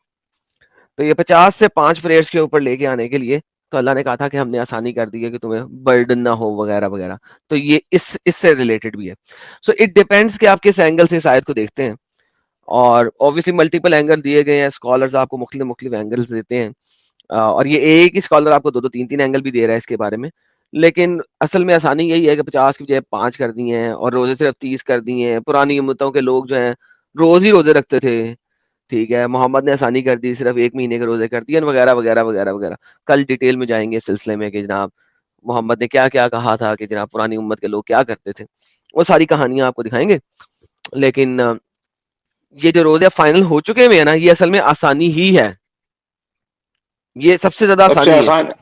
तो ये 50 से 5 प्रेयर्स के ऊपर लेके आने के लिए तो अल्लाह ने कहा था कि हमने आसानी कर दी है कि तुम्हें बर्डन ना हो वगैरह वगैरह, तो ये इससे रिलेटेड भी है। सो इट डिपेंड्स कि आप किस एंगल से इस आयत को देखते हैं, और ऑब्वियसली मल्टीपल एंगल दिए गए हैं, स्कॉलर्स आपको मुख्तलिफ एंगल्स देते हैं, और ये एक ही स्कॉलर आपको 2-2 3-3 एंगल भी दे रहा है इसके बारे में। लेकिन असल में आसानी यही है कि 50 की बजाय 5 कर दिए हैं और रोजे सिर्फ 30 कर दिए हैं। पुरानी उम्मतों के लोग जो हैं रोज ही रोजे रखते थे, ठीक है, मोहम्मद ने आसानी कर दी, सिर्फ 1 महीने के रोजे कर दिए वगैरह वगैरह वगैरह वगैरह। कल डिटेल में जाएंगे इस सिलसिले में कि जनाब मोहम्मद ने क्या क्या कहा था, कि जनाब पुरानी उम्मत के लोग क्या करते थे, वो सारी कहानियां आपको दिखाएंगे। लेकिन ये जो रोजे फाइनल हो चुके हैं ना, ये असल में आसानी ही है, ये सबसे ज्यादा सबसे आसानी है आसान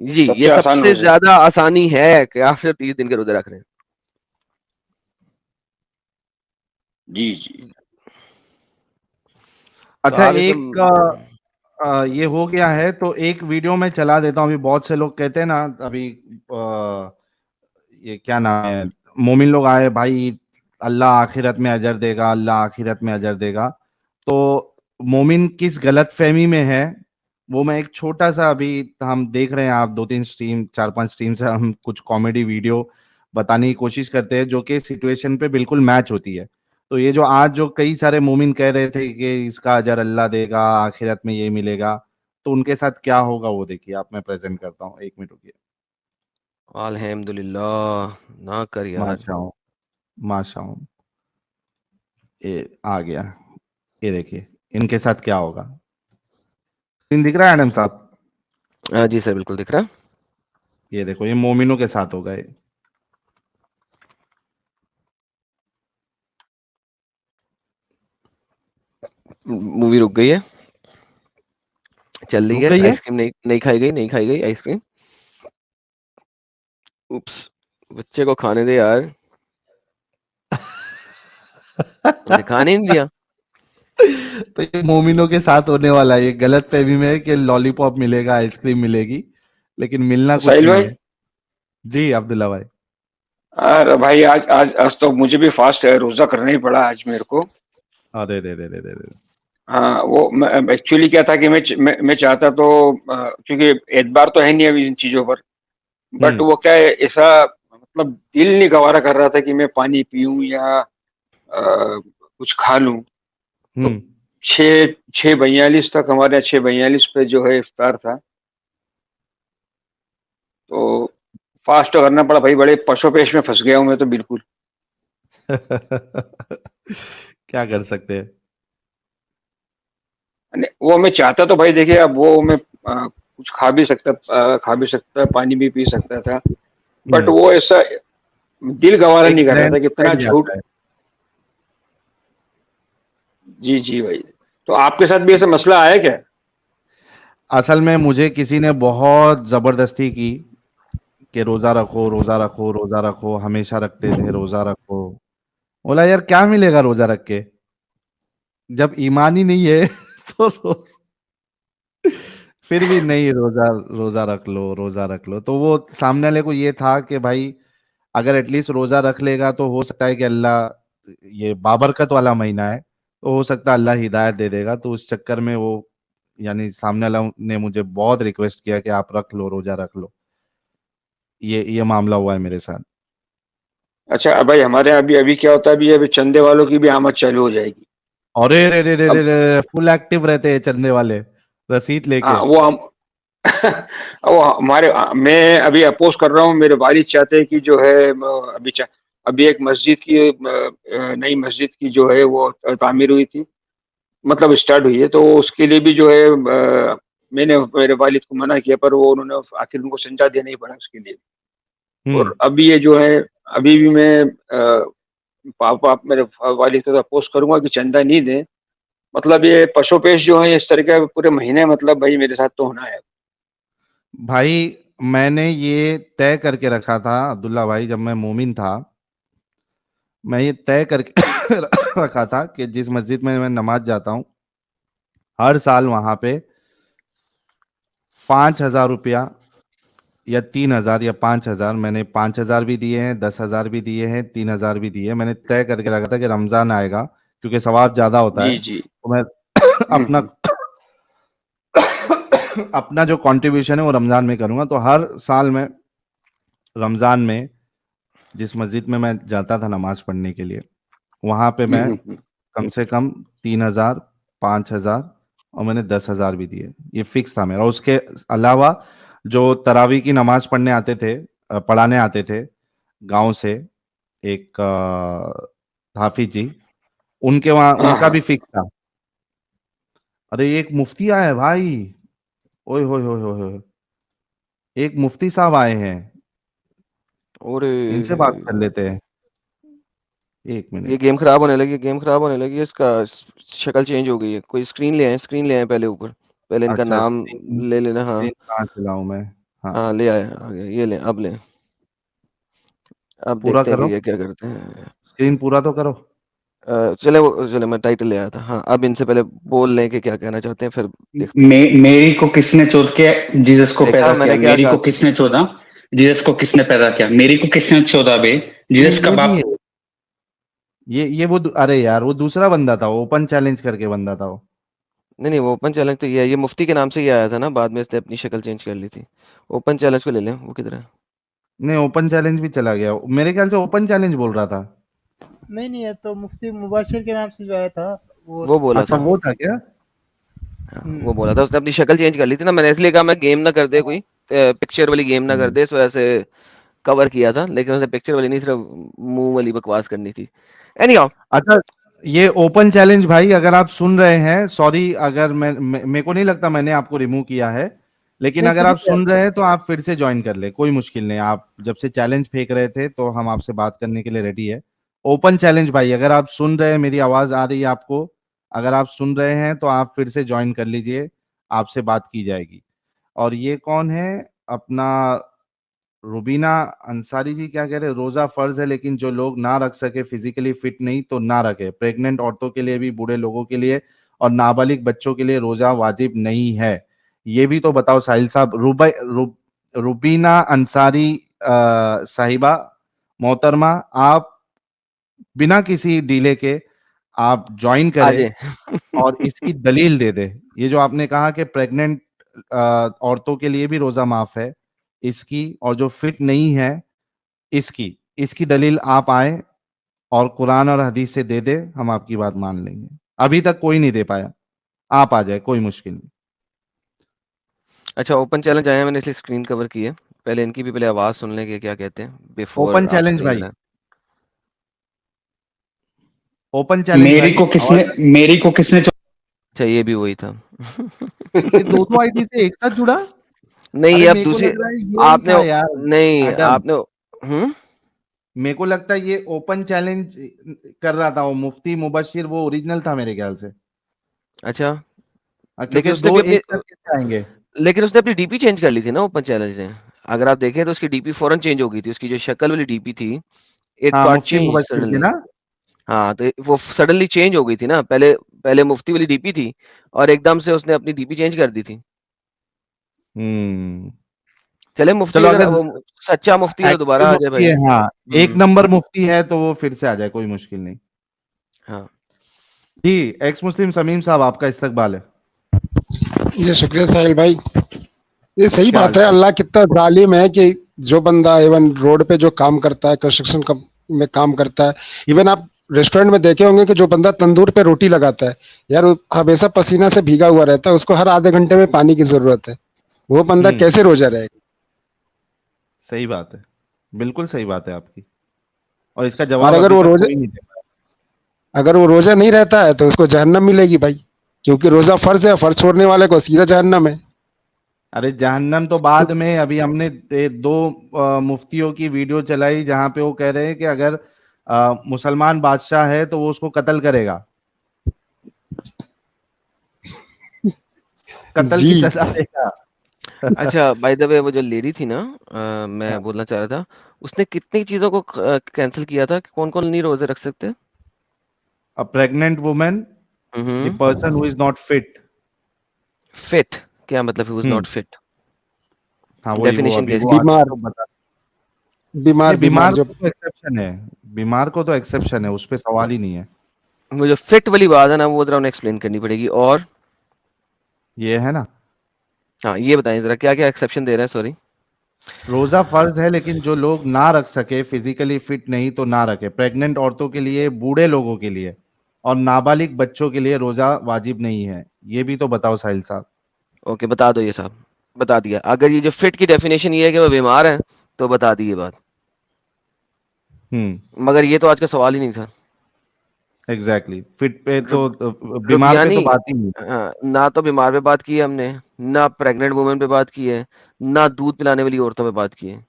जी, ये सबसे आसान सबसे रोजे। ज्यादा आसानी है कि आप सिर्फ 30 दिन के रोजे रख रहे हैं। जी जी। तो अच्छा, आप एक ये हो गया है तो एक वीडियो में चला देता हूँ। अभी बहुत से लोग कहते हैं ना, अभी ये क्या नाम है, मोमिन लोग आए भाई, अल्लाह आखिरत में अजर देगा, अल्लाह आखिरत में अजर देगा। तो मोमिन किस गलत फहमी में है, वो मैं एक छोटा सा, अभी हम देख रहे हैं, आप 2-3 स्ट्रीम 4-5 स्ट्रीम से हम कुछ कॉमेडी वीडियो बताने की कोशिश करते हैं जो कि सिचुएशन पे बिल्कुल मैच होती है। तो ये जो आज जो कई सारे मोमिन कह रहे थे कि इसका अजर अल्लाह देगा, आखिरत में ये मिलेगा, तो उनके साथ क्या होगा वो देखिए, आप मैं प्रेजेंट करता हूँ, 1 मिनट रुकिए। अल्हम्दुलिल्लाह, ना कर यार। माशाअल्लाह, माशाअल्लाह, ये आ गया, ये देखिए इनके साथ क्या होगा। स्क्रीन दिख रहा है एडम साहब? जी सर, बिल्कुल दिख रहा है। ये देखो, ये मोमिनों के साथ होगा ये। मूवी रुक गई है, चल रही रुक है। गई है? आइसक्रीम नहीं नहीं खाई गई, नहीं खाई गई आइसक्रीम। उप्स, बच्चे को खाने दे यार, खाने नहीं दिया। तो ये मोमिनों के साथ होने वाला है। ये गलत फहमी में है कि लॉलीपॉप मिलेगा, आइसक्रीम मिलेगी, लेकिन मिलना कुछ साहिल नहीं भाई, है। जी अब्दुल्ला भाई। अरे भाई, आज आज आज तो मुझे भी फास्ट है, रोजा करना ही पड़ा आज मेरे को। अरे दे दे दे दे दे। हाँ, वो एक्चुअली क्या था कि मैं चाहता तो क्योंकि एतबार तो है नहीं अभी इन चीजों पर, बट वो क्या है, ऐसा मतलब दिल नहीं गवारा कर रहा था कि मैं पानी पीऊं या कुछ खा लूं। तो हम्म 6:42 तक, हमारे यहाँ 6:42 पे जो है इफ्तार था, तो फास्ट तो करना पड़ा भाई। बड़े पशोपेश में फंस गया हूं मैं तो बिल्कुल। क्या कर सकते हैं। वो मैं चाहता तो भाई देखिए, अब वो मैं कुछ खा भी सकता, पानी भी पी सकता था, बट वो ऐसा दिल गवारा एक नहीं कर रहा जहन था, कितना बैठ झूठ। जाता है। जी जी भाई। तो आपके साथ भी ऐसा मसला आया क्या? असल में मुझे किसी ने बहुत जबरदस्ती की कि रोजा रखो, रोजा रखो, रोजा रखो, हमेशा रखते थे, रोजा रखो। बोला यार क्या मिलेगा रोजा रख के, जब ईमान ही नहीं है। तो फिर भी नहीं, रोजा रोजा रख लो, रोजा रख लो। तो वो सामने वाले को ये था कि भाई अगर एटलीस्ट रोजा रख लेगा तो हो सकता है कि अल्लाह, ये बाबरकत वाला महीना है, तो हो सकता है अल्लाह हिदायत दे देगा। तो उस चक्कर में वो, यानी सामने वाला ने मुझे बहुत रिक्वेस्ट किया कि आप रख लो, रोजा रख लो। ये मामला हुआ है मेरे साथ। अच्छा भाई, हमारे यहाँ अभी अभी क्या होता है, अभी चंदे वालों की भी आमद चालू हो जाएगी। अरे रे रे रे अब रे रे फुल एक्टिव रहते हैं चंदे वाले, रसीद लेके। हाँ, वो हम वो हमारे, मैं अभी अपोज कर रहा हूँ, मेरे वालिद चाहते हैं कि जो है अभी एक मस्जिद की नई मस्जिद की जो है वो तामीर हुई थी, मतलब स्टार्ट हुई है, तो उसके लिए भी जो है मैंने मेरे वालिद को मना किया, पर वो उन्होंने आखिर उनको संजा देना ही पड़ा उसके लिए। और अभी ये जो है, अभी भी मैं पापा मेरे वालिद को अपोज करूंगा कि चंदा नहीं दे, मतलब ये पशुपेश जो है इस तरह का पूरे महीने, मतलब भाई मेरे साथ तो होना है। भाई मैंने ये तय करके रखा था अब्दुल्ला भाई, जब मैं मोमिन था, मैं ये तय करके रखा था कि जिस मस्जिद में मैं नमाज जाता हूँ, हर साल वहां पे 5,000 रुपया या 3,000 या 5,000, मैंने 5,000 भी दिए हैं, 10,000 भी दिए हैं, 3,000 भी दिए हैं। मैंने तय करके रखा था कि रमजान आएगा, क्योंकि सवाब ज्यादा होता है, जी जी। तो मैं अपना अपना जो कंट्रीब्यूशन है वो रमजान में करूंगा। तो हर साल में रमजान में जिस मस्जिद में मैं जाता था नमाज पढ़ने के लिए, वहां पे मैं कम से कम 3,000, 5,000 और मैंने 10,000 भी दिए। ये फिक्स था मेरा। उसके अलावा जो तरावी की नमाज पढ़ने आते थे, पढ़ाने आते थे गांव से, एक हाफिज जी, उनके वहां हाँ उनका हाँ। भी फिक्स था। अरे एक मुफ्ती आए भाई, ओए होए होए होए होए, एक मुफ्ती साहब आए हैं, और इनसे बात कर लेते हैं, एक ये मिनट। गेम खराब होने लगी, गेम खराब होने लगी, इसका शक्ल चेंज हो गई है। कोई स्क्रीन ले आए, स्क्रीन ले आए पहले ऊपर, पहले इनका अच्छा, नाम स्क्रीन ले लेना। हाँ स्क्रीन कहाँ चलाऊं मैं? हाँ, हाँ, ले आए, आ गया, ये ले, अब ले, अब पूरा देखते हैं कि करो, ये क्या करते हैं। स्क्रीन पूरा तो करो। चले मैं टाइटल ले आया था। हाँ, अब इनसे पहले बोल लें कि क्या कहना चाहते हैं, फिर देखते हैं। मेरी को किसने चोद के जीसस को देखा पैदा किया? मैंने क्या मेरी कहा को था? किसने चोदा? जीसस को किसने पैदा किया? मेरी को किसने चोदा बे? नहीं जीसस का ये नहीं बाप। है, ये वो अरे यार वो दूसरा बंदा था, ओपन चैलेंज करके बंदा था वो। नहीं नहीं, वो ओपन चैलेंज तो ये है, ये मुफ्ती के नाम से ही आया था ना, बाद में इसने अपनी शक्ल चेंज कर ली थी। ओपन चैलेंज को ले लें, वो किधर है? नहीं, ओपन चैलेंज भी चला गया, मेरे ख्याल से ओपन चैलेंज बोल रहा था। नहीं नहीं, ये तो मुफ्ती मुबाशिर के नाम से जो आया था वो वो बोला अच्छा था। वो था क्या? हाँ, वो हम्म। बोला था, उसने अपनी शक्ल चेंज कर ली थी ना। मैंने इसलिए कहा मैं गेम ना कर दे, कोई पिक्चर वाली गेम ना कर हम्म। दे, इस वजह से कवर किया था। लेकिन उसने पिक्चर वाली नहीं, सिर्फ मुंह वाली बकवास करनी थी। एनी हाउ, अच्छा, ये ओपन चैलेंज भाई अगर आप सुन रहे हैं, सॉरी अगर मेरे को नहीं लगता मैंने आपको रिमूव किया है, लेकिन नहीं, अगर खुद ही आप किया सुन था। रहे हैं तो आप फिर से ज्वाइन कर ले, कोई मुश्किल नहीं। आप जब से चैलेंज फेंक रहे थे तो हम आपसे बात करने के लिए रेडी है। ओपन चैलेंज भाई, अगर आप सुन रहे हैं, मेरी आवाज आ रही है आपको, अगर आप सुन रहे हैं तो आप फिर से ज्वाइन कर लीजिए, आपसे बात की जाएगी। और ये कौन है? अपना रुबीना अंसारी जी क्या कह रहे हैं? रोजा फर्ज है, लेकिन जो लोग ना रख सके, फिजिकली फिट नहीं तो ना रखे। प्रेग्नेंट औरतों के लिए भी, बूढ़े लोगों के लिए और नाबालिग बच्चों के लिए रोजा वाजिब नहीं है। ये भी तो बताओ साहिल साहब। रुबीना अंसारी साहिबा मोहतरमा, आप बिना किसी डिले के आप ज्वाइन आ करें जाए। और इसकी दलील दे दे। ये जो आपने कहा कि प्रेग्नेंट औरतों के लिए भी रोजा माफ है, इसकी, और जो फिट नहीं है इसकी इसकी दलील आप आए और कुरान और हदीस से दे दे, हम आपकी बात मान लेंगे। अभी तक कोई नहीं दे पाया, आप आ जाए, कोई मुश्किल नहीं। अच्छा, ओपन चैलेंज आया, मैंने इसलिए स्क्रीन कवर की है। पहले इनकी भी पहले आवाज सुन लें कि क्या कहते हैं, बिफोर ओपन आप चैलेंज स्क्रीन भाई, लगाएं। ओपन चैलेंज मेरी भाई। को आवाज किसने आ रही है? मेरी को किसने अच्छा, ये भी वही था। ये दोनों आईडी से एक साथ जुड़ा? नहीं, अरे ये अब मेरे को दूसरी, लग रहा है ये ही आपने, था यार, नहीं एडम। आपने, हम्म, मेरे को लगता है ये ओपन चैलेंज कर रहा था वो मुफ्ती मुबशिर, वो ओरिजिनल था मेरे ख्याल से। अच्छा। लेकिन क्योंकि उसने दो भी अपनी, एक साथ कैसे आएंगे? लेकिन उसने अपनी डीपी चेंज कर ली थी ना ओपन चैलेंज ने। अगर आप देखें तो उसकी डीपी फौरन चेंज हो गई थी, उसकी जो शक्ल वाली डीपी थी, इट हाँ, गॉट मुफ्ती चेंज मुबशिर की सडनली। ना। हाँ, तो वो सडनली चेंज हो गई थी ना। पहले पहले मुफ्ती वाली डीपी थी, और एकदम से उसने अपनी डीपी चेंज कर दी थी। हम्म। चले, मुफ्ती चलो अगर अगर वो सच्चा मुफ्ती है तो दोबारा एक्टिव आ जाए मुफ्ती भाई। है, हाँ, एक नंबर मुफ्ती है तो वो फिर से आ जाए, कोई मुश्किल नहीं। हाँ, जी, एक्स मुस्लिम समीम साहब, आपका इस्तकबाल है। ये शुक्रिया साहिल भाई। ये सही क्या हाल बात है, चाल? अल्लाह कितना जालिम है कि जो बंदा इवन रोड पे जो काम करता है, कंस्ट्रक्शन का में काम करता है। इवन आप रेस्टोरेंट में देखे होंगे कि जो बंदा तंदूर पे रोटी लगाता है यार, वो हमेशा पसीना से भीगा हुआ रहता है, उसको हर आधे घंटे में पानी की जरूरत है। वो बंदा कैसे रोजा रहेगा? सही बात है, बिल्कुल सही बात है आपकी, और इसका और जवाब अगर अभी वो तक रोजा कोई नहीं दे पाया। अगर वो रोजा नहीं रहता है तो उसको जहन्नम मिलेगी भाई, क्योंकि रोजा फर्ज है, फर्ज छोड़ने वाले को सीधा जहन्नम है। अरे जहन्नम तो बाद में, अभी हमने दो मुफ्तियों की वीडियो चलाई जहां पे वो कह रहे हैं कि अगर मुसलमान बादशाह है तो वो उसको कत्ल करेगा, कत्ल जी की सजा देगा। अच्छा, बाय द वे वो जो लेडी थी ना, मैं बोलना चाह रहा था, उसने कितनी चीजों को कैंसिल किया था कि कौन कौन नहीं रोजे रख सकते? अ pregnant woman, the person who is not fit. Fit क्या मतलब? He was hmm not fit? हाँ वही, वो डेफिनेशन अभी क्या वो इसकी? आगे बीमार तो बता। बीमार नहीं, बीमार बीमार जो को तो एक्सेप्शन है, बीमार को तो एक्सेप्शन है, उस पे सवाल ही नहीं है। वो जो फिट वाली बात है ना, वो जरा उन्हें एक्सप्लेन करनी पड़ेगी। और ये है ना, हाँ, ये बताएं जरा क्या क्या एक्सेप्शन दे रहे हैं, सॉरी। रोजा फर्ज है, लेकिन जो लोग ना रख सके, फिजिकली फिट नहीं तो ना रखे। प्रेग्नेंट औरतों के लिए, बूढ़े लोगों के लिए और नाबालिग बच्चों के लिए रोजा वाजिब नहीं है। ये भी तो बताओ साहिल साहब। ओके, बता दो ये साहब, बता दिया। अगर ये जो फिट की डेफिनेशन ये है कि वो बीमार है, तो बता दी ये बात। मगर ये तो आज का सवाल ही नहीं था। एग्जैक्टली, फिट पे तो बीमार पे रुबियानी, तो बात ही नहीं। ना तो बीमार पे बात की है हमने, ना प्रेग्नेंट वुमेन पे बात की है, ना दूध पिलाने वाली औरतों पे बात की है।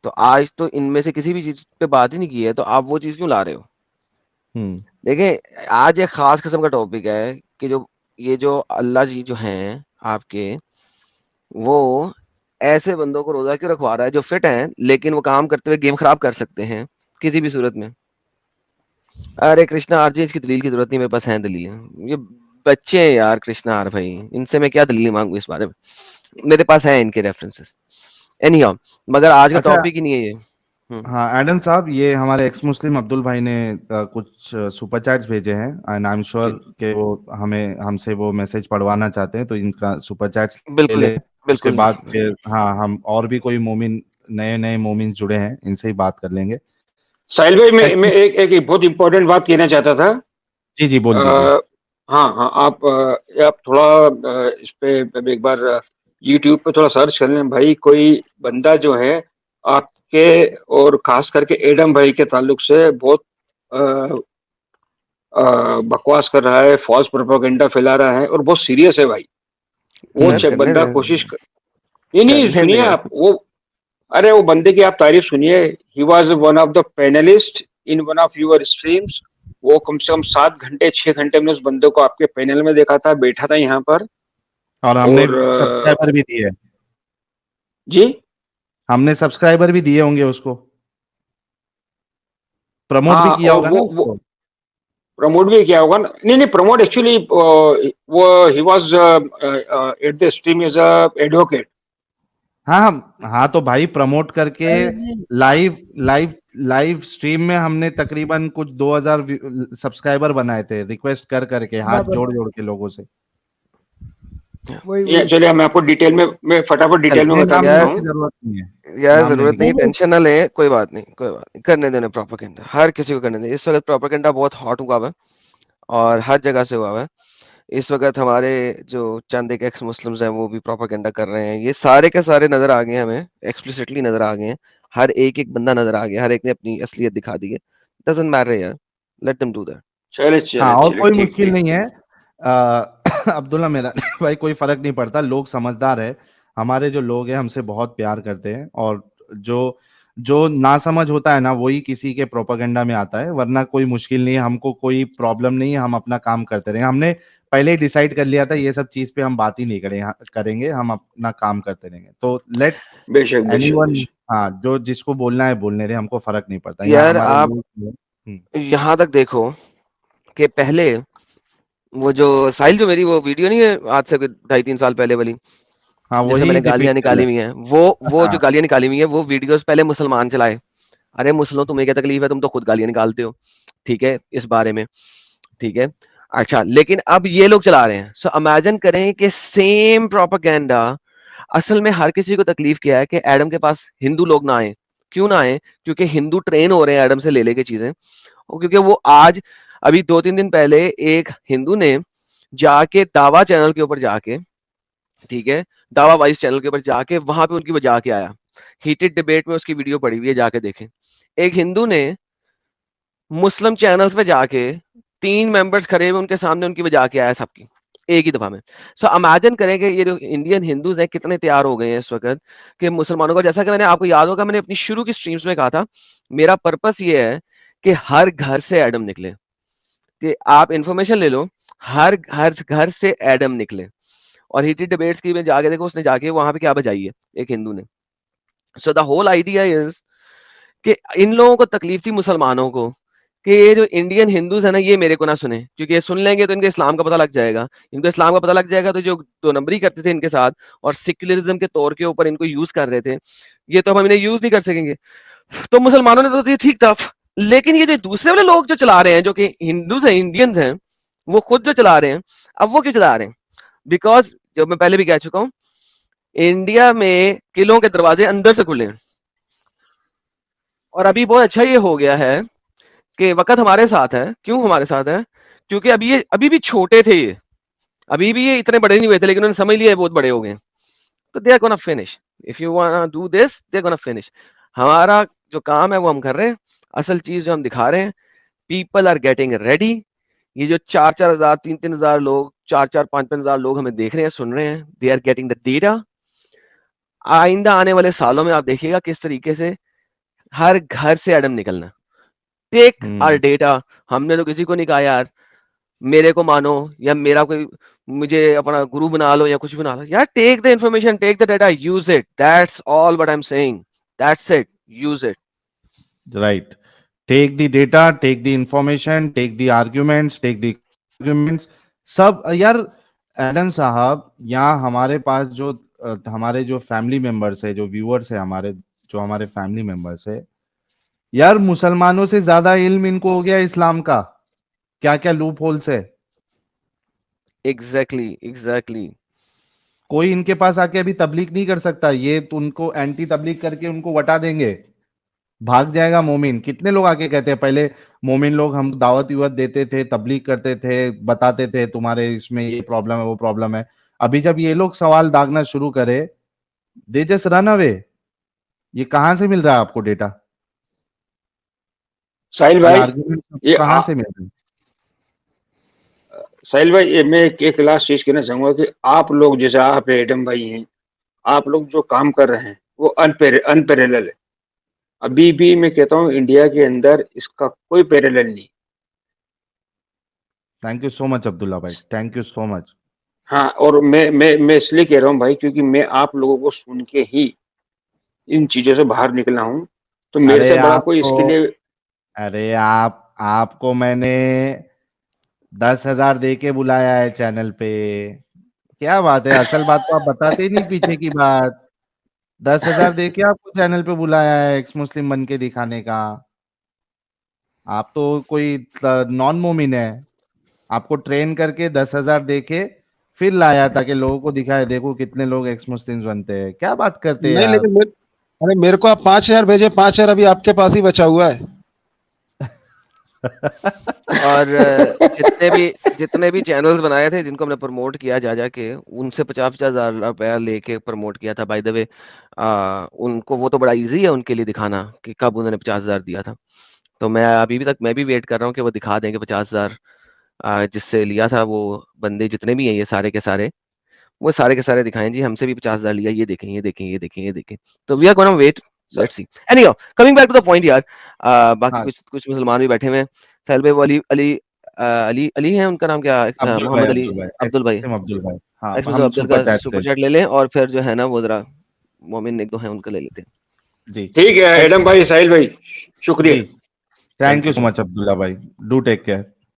तो आज तो इनमें से किसी भी चीज पे बात ही नहीं की है, तो आप वो चीज क्यों ला रहे हो? हम्म देखिए, आज एक खास किस्म का टॉपिक है कि जो ये जो अल्लाह जी जो हैं आपके, वो ऐसे बंदों को रोजा क्यों रखवा रहा है जो फिट हैं लेकिन वो काम करते हुए गेम खराब कर सकते हैं किसी भी सूरत में। अरे कृष्णा आर जी, इसकी दलील की जरूरत नहीं, मेरे पास है दलील। ये बच्चे हैं यार कृष्णा आर भाई, इनसे मैं क्या दलील मांगू इस बारे में, मेरे पास है इनके रेफरेंसेस। एनीहाउ, मगर आज का अच्छा, टॉपिक ही नहीं है ये। हाँ एडम साहब, ये हमारे एक्स मुस्लिम अब्दुल भाई ने कुछ सुपर चैट्स भेजे हैं, एंड आई एम श्योर जी, कि वो हमें हमसे वो मैसेज पढ़वाना चाहते हैं, तो इनका सुपर चैट्स ले बिल्कुल ले। उसके बिल्कुल। बाद फिर हाँ, हम और भी कोई मोमिन, नए नए मोमिन जुड़े हैं, इनसे ही बात कर लेंगे। साहिल भाई, मैं एक्स एक बहुत इंपॉर्टेंट बात कहना चाहता था। जी जी, बोल दीजिए। अ, हाँ हाँ, आप थोड़ा इस पे एक बार यूट्यूब पे थोड़ा सर्च कर लें भाई। कोई बंदा जो है आपके और खास करके एडम भाई के ताल्लुक से बहुत अ, बकवास कर रहा है, फॉल्स प्रोपेगेंडा फैला रहा है और बहुत सीरियस है भाई। वो यार करने बंदा दे, कोशिश कर, ये नहीं करने दे सुनिए यार। आप वो, अरे वो बंदे की आप तारीफ सुनिए। He was one of the panellist in one of your streams. वो कम से कम 7 घंटे 6 घंटे में उस बंदे को आपके पैनल में देखा था, बैठा था यहाँ पर। और हमने और सब्सक्राइबर भी दिए, जी हमने सब्सक्राइबर भी दिए होंगे उसको, प्रमोट भी हाँ, किया और होगा ना वो उसको। प्रमोट भी किया होगा ना? नहीं नहीं, प्रमोट एक्चुअली वो he was at the stream as a advocate. हाँ हाँ, तो भाई प्रमोट करके नहीं नहीं लाइव लाइव लाइव स्ट्रीम में हमने तकरीबन कुछ 2000 सब्सक्राइबर बनाए थे, रिक्वेस्ट कर करके, हाथ बराबर, जोड़ जोड़ के लोगों से। वही वही। चलिए, मैं आपको डिटेल में, मैं फटाफट चल डिटेल में नहीं, बता नाम देता लेने यार, की हूँ। जरूरत नहीं है, यार नाम लेने जरूरत की। नहीं, नहीं नहीं, टेंशन ना ले, कोई बात नहीं, कोई बात नहीं, करने देने प्रोपेगेंडा, हर किसी को करने दे। इस वक्त प्रोपेगेंडा बहुत हॉट हुआ हुआ है और हर जगह से हुआ हुआ है। इस वक्त हमारे जो चंद एक एक्स मुस्लिम्स हैं वो भी प्रोपेगेंडा कर रहे हैं। ये सारे के सारे नजर आ गए हैं, हमें एक्सप्लिसिटली नजर आ गए हैं। हर एक एक बंदा नजर आ गया, हर एक ने अपनी असलियत दिखा दी है। डजंट मैटर यार, लेट देम डू दैट। चले हाँ, चले और चले, कोई ठीक मुश्किल ठीक। नहीं है। अब्दुल्ला मेरा भाई, कोई फर्क नहीं पड़ता, लोग समझदार है। हमारे जो लोग हैं हमसे बहुत प्यार करते हैं, और जो जो नासमझ होता है ना, वही किसी के प्रोपेगेंडा में आता है, वरना कोई मुश्किल नहीं है, हमको कोई प्रॉब्लम नहीं है, हम अपना काम करते रहेंगे। हमने पहले ही डिसाइड कर लिया था, ये सब चीज पे हम बात ही नहीं करेंगे, हम अपना काम करते रहेंगे। तो लेट बेशक बेशक एनीवन, बेशक। हाँ, जो जिसको बोलना है बोलने दे, हमको फर्क नहीं पड़ता, यहाँ यार हमारे आप मुल्क में। यहाँ तक देखो कि पहले वो जो साहिल, जो मेरी वो वीडियो नहीं है आज से 2.5-3 साल पहले वाली, हाँ, जिसमें वही मैंने रिपीट गालियां कर निकाली ले। हुई हैं, वो जो हाँ, गालियां निकाली हुई हैं वो वीडियोस पहले मुसलमान चलाए। अरे मुसलों, तुम्हें क्या तकलीफ है, तुम तो खुद गालियां निकालते हो, ठीक है, इस बारे में, ठीक है। अच्छा, लेकिन अब ये लोग चला रहे हैं। सो इमेजिन करें कि सेम प्रोपेगेंडा असल में हर किसी को तकलीफ क्या है कि एडम के पास हिंदू लोग ना आए, क्यों ना आए? क्योंकि हिंदू ट्रेन हो रहे हैं एडम से ले लेके चीजें, और क्योंकि वो आज अभी 2-3 दिन पहले एक हिंदू ने जाके दावा चैनल के ऊपर जाके, ठीक है, दावा वाइस चैनल के ऊपर जाके वहां पे उनकी बजा के आया। हीटेड डिबेट में उसकी वीडियो पड़ी हुई है, जाके देखें। एक हिंदू ने मुस्लिम चैनल्स पे जाके 3 मेंबर्स खड़े हुए उनके सामने उनकी बजा के आया सबकी एक ही दफा में। सो इमेजिन करें कि ये जो इंडियन हिंदूज हैं कितने तैयार हो गए हैं इस वक्त कि मुसलमानों को, जैसा कि मैंने आपको याद होगा मैंने अपनी शुरू की स्ट्रीम्स में कहा था, मेरा पर्पस ये है कि हर घर से एडम निकले, कि आप इंफॉर्मेशन ले लो, हर हर घर से एडम निकले। और हीटेड डिबेट्स की में जाके देखो, उसने जाके वहां पे क्या बजाई है एक हिंदू ने। So the whole idea is कि इन लोगों को तकलीफ थी मुसलमानों को कि ये जो इंडियन हिंदूज है ना ये मेरे को ना सुने, क्योंकि ये सुन लेंगे तो इनके इस्लाम का पता लग जाएगा। इनको इस्लाम का पता लग जाएगा तो जो 2 नंबरी करते थे इनके साथ और सेक्युलरिज्म के तौर के ऊपर इनको यूज कर रहे थे, ये तो हम इन्हें यूज नहीं कर सकेंगे। तो मुसलमानों ने तो ये ठीक था, लेकिन ये जो दूसरे वाले लोग जो चला रहे हैं, जो कि हिंदूज हैं, इंडियंस हैं, वो खुद जो चला रहे हैं, अब वो क्यों चला रहे हैं? बिकॉज जो मैं पहले भी कह चुका हूं, इंडिया में किलों के दरवाजे अंदर से खुले हैं। और अभी बहुत अच्छा ये हो गया है कि वक्त हमारे साथ है। क्यों हमारे साथ है? क्योंकि अभी भी छोटे थे ये, अभी भी ये इतने बड़े नहीं हुए थे, लेकिन उन्होंने समझ लिया बहुत बड़े हो गए। तो they are gonna finish, if you want do this they are gonna finish. हमारा जो काम है वो हम कर रहे हैं, असल चीज जो हम दिखा रहे हैं, पीपल आर गेटिंग रेडी। ये जो 4-4 हजार 3-3 हजार लोग, 4-4 5-5 हजार लोग हमें देख रहे हैं, सुन रहे हैं, they are getting the data. आइंदा आने वाले सालों में आप देखिएगा किस तरीके से हर घर से एडम निकलना। Take our data. हमने तो किसी को नहीं कहा यार मेरे को मानो या मेरा कोई मुझे अपना गुरु बना लो या कुछ बना लो यार। Take the information, take the data, use it, that's all what I am saying, that's it, use it. Right, take the data, take the information, take the arguments, take the arguments, सब। यार एडम साहब, यहाँ हमारे पास जो हमारे जो फैमिली मेंबर्स है, जो व्यूअर्स है हमारे, जो हमारे फैमिली मेंबर्स है, यार मुसलमानों से ज्यादा इल्म इनको हो गया इस्लाम का, क्या क्या लूप होल्स है। एग्जैक्टली। कोई इनके पास आके अभी तबलीग नहीं कर सकता, ये तो उनको एंटी तबलीग करके उनको वटा देंगे, भाग जाएगा मोमिन। कितने लोग आके कहते हैं, पहले मोमिन लोग हम दावत युवत देते थे, तबलीग करते थे, बताते थे तुम्हारे इसमें ये प्रॉब्लम है वो प्रॉब्लम है। अभी जब ये लोग सवाल दागना शुरू करे, दे जस्ट रन अवे। ये कहां से मिल रहा है आपको डेटा? साहिल भाई, आर्गुमेंट ये कहां से मिल रहा है? साहिल भाई, ये मैं एक लास्ट चीज कहना चाहूंगा कि आप लोग जैसे आप एडम भाई हैं, आप लोग जो काम कर रहे हैं वो अनपेरेलल है। अभी भी मैं कहता हूँ इंडिया के अंदर इसका कोई पैरेलल नहीं। Thank you so much Abdullah भाई, थैंक यू सो मच। हाँ, और मैं इसलिए कह रहा हूँ भाई, क्योंकि मैं आप लोगों को सुन के ही इन चीजों से बाहर निकला हूँ। तो मेरे अरे से बड़ा कोई इसके लिए अरे आपको मैंने 10,000 दे के बुलाया है चैनल पे। क्या बात है, असल बात तो आप बताते ही नहीं, पीछे की बात। 10,000 दे के आपको चैनल पे बुलाया है एक्स मुस्लिम बन के दिखाने का। आप तो कोई नॉन मोमिन है, आपको ट्रेन करके 10,000 दे के फिर लाया ताकि लोगों को दिखाए, देखो कितने लोग एक्स मुस्लिम्स बनते हैं। क्या बात करते हैं नहीं, यार। लेकिन अरे मेरे को आप 5,000 भेजे, 5,000 अभी आपके पास ही बचा हुआ है। और जितने भी चैनल्स बनाए थे जिनको हमने प्रमोट किया जा जाके, उनसे 50-50 हजार रुपया लेके प्रमोट किया था। बाय द वे उनको वो तो बड़ा इजी है उनके लिए दिखाना कि कब उन्होंने 50,000 दिया था। तो मैं अभी भी तक मैं भी वेट कर रहा हूँ कि वो दिखा देंगे 50,000 जिससे लिया था वो बंदे जितने भी हैं ये सारे के सारे, वो सारे के सारे दिखाएं जी हमसे भी 50,000 लिया, ये देखें ये देखें ये देखें ये देखें। तो we are gonna wait, let's see. Anyhow coming back to the point यार, बाकी हाँ, कुछ मुसलमान भी बैठे हुए हैं। साहिल भाई, वो अली अली अली अली है उनका नाम, क्या मोहम्मद अली, अब्दुल भाई, एक्स अब्दुल भाई, मुस्लिम अब्दुल भाई। हाँ, एक्स हम अब्दुल सुपर का चैट से। सुपर चैट ले लें और फिर जो है ना वो जरा मोमिन एक दो है उनका ले लेते हैं। जी, ठीक है एडम भाई, साहिल भाई, शुक्रिया। जी, thank thank you you so sir. Much Abdullah भाई, डू टेक केयर।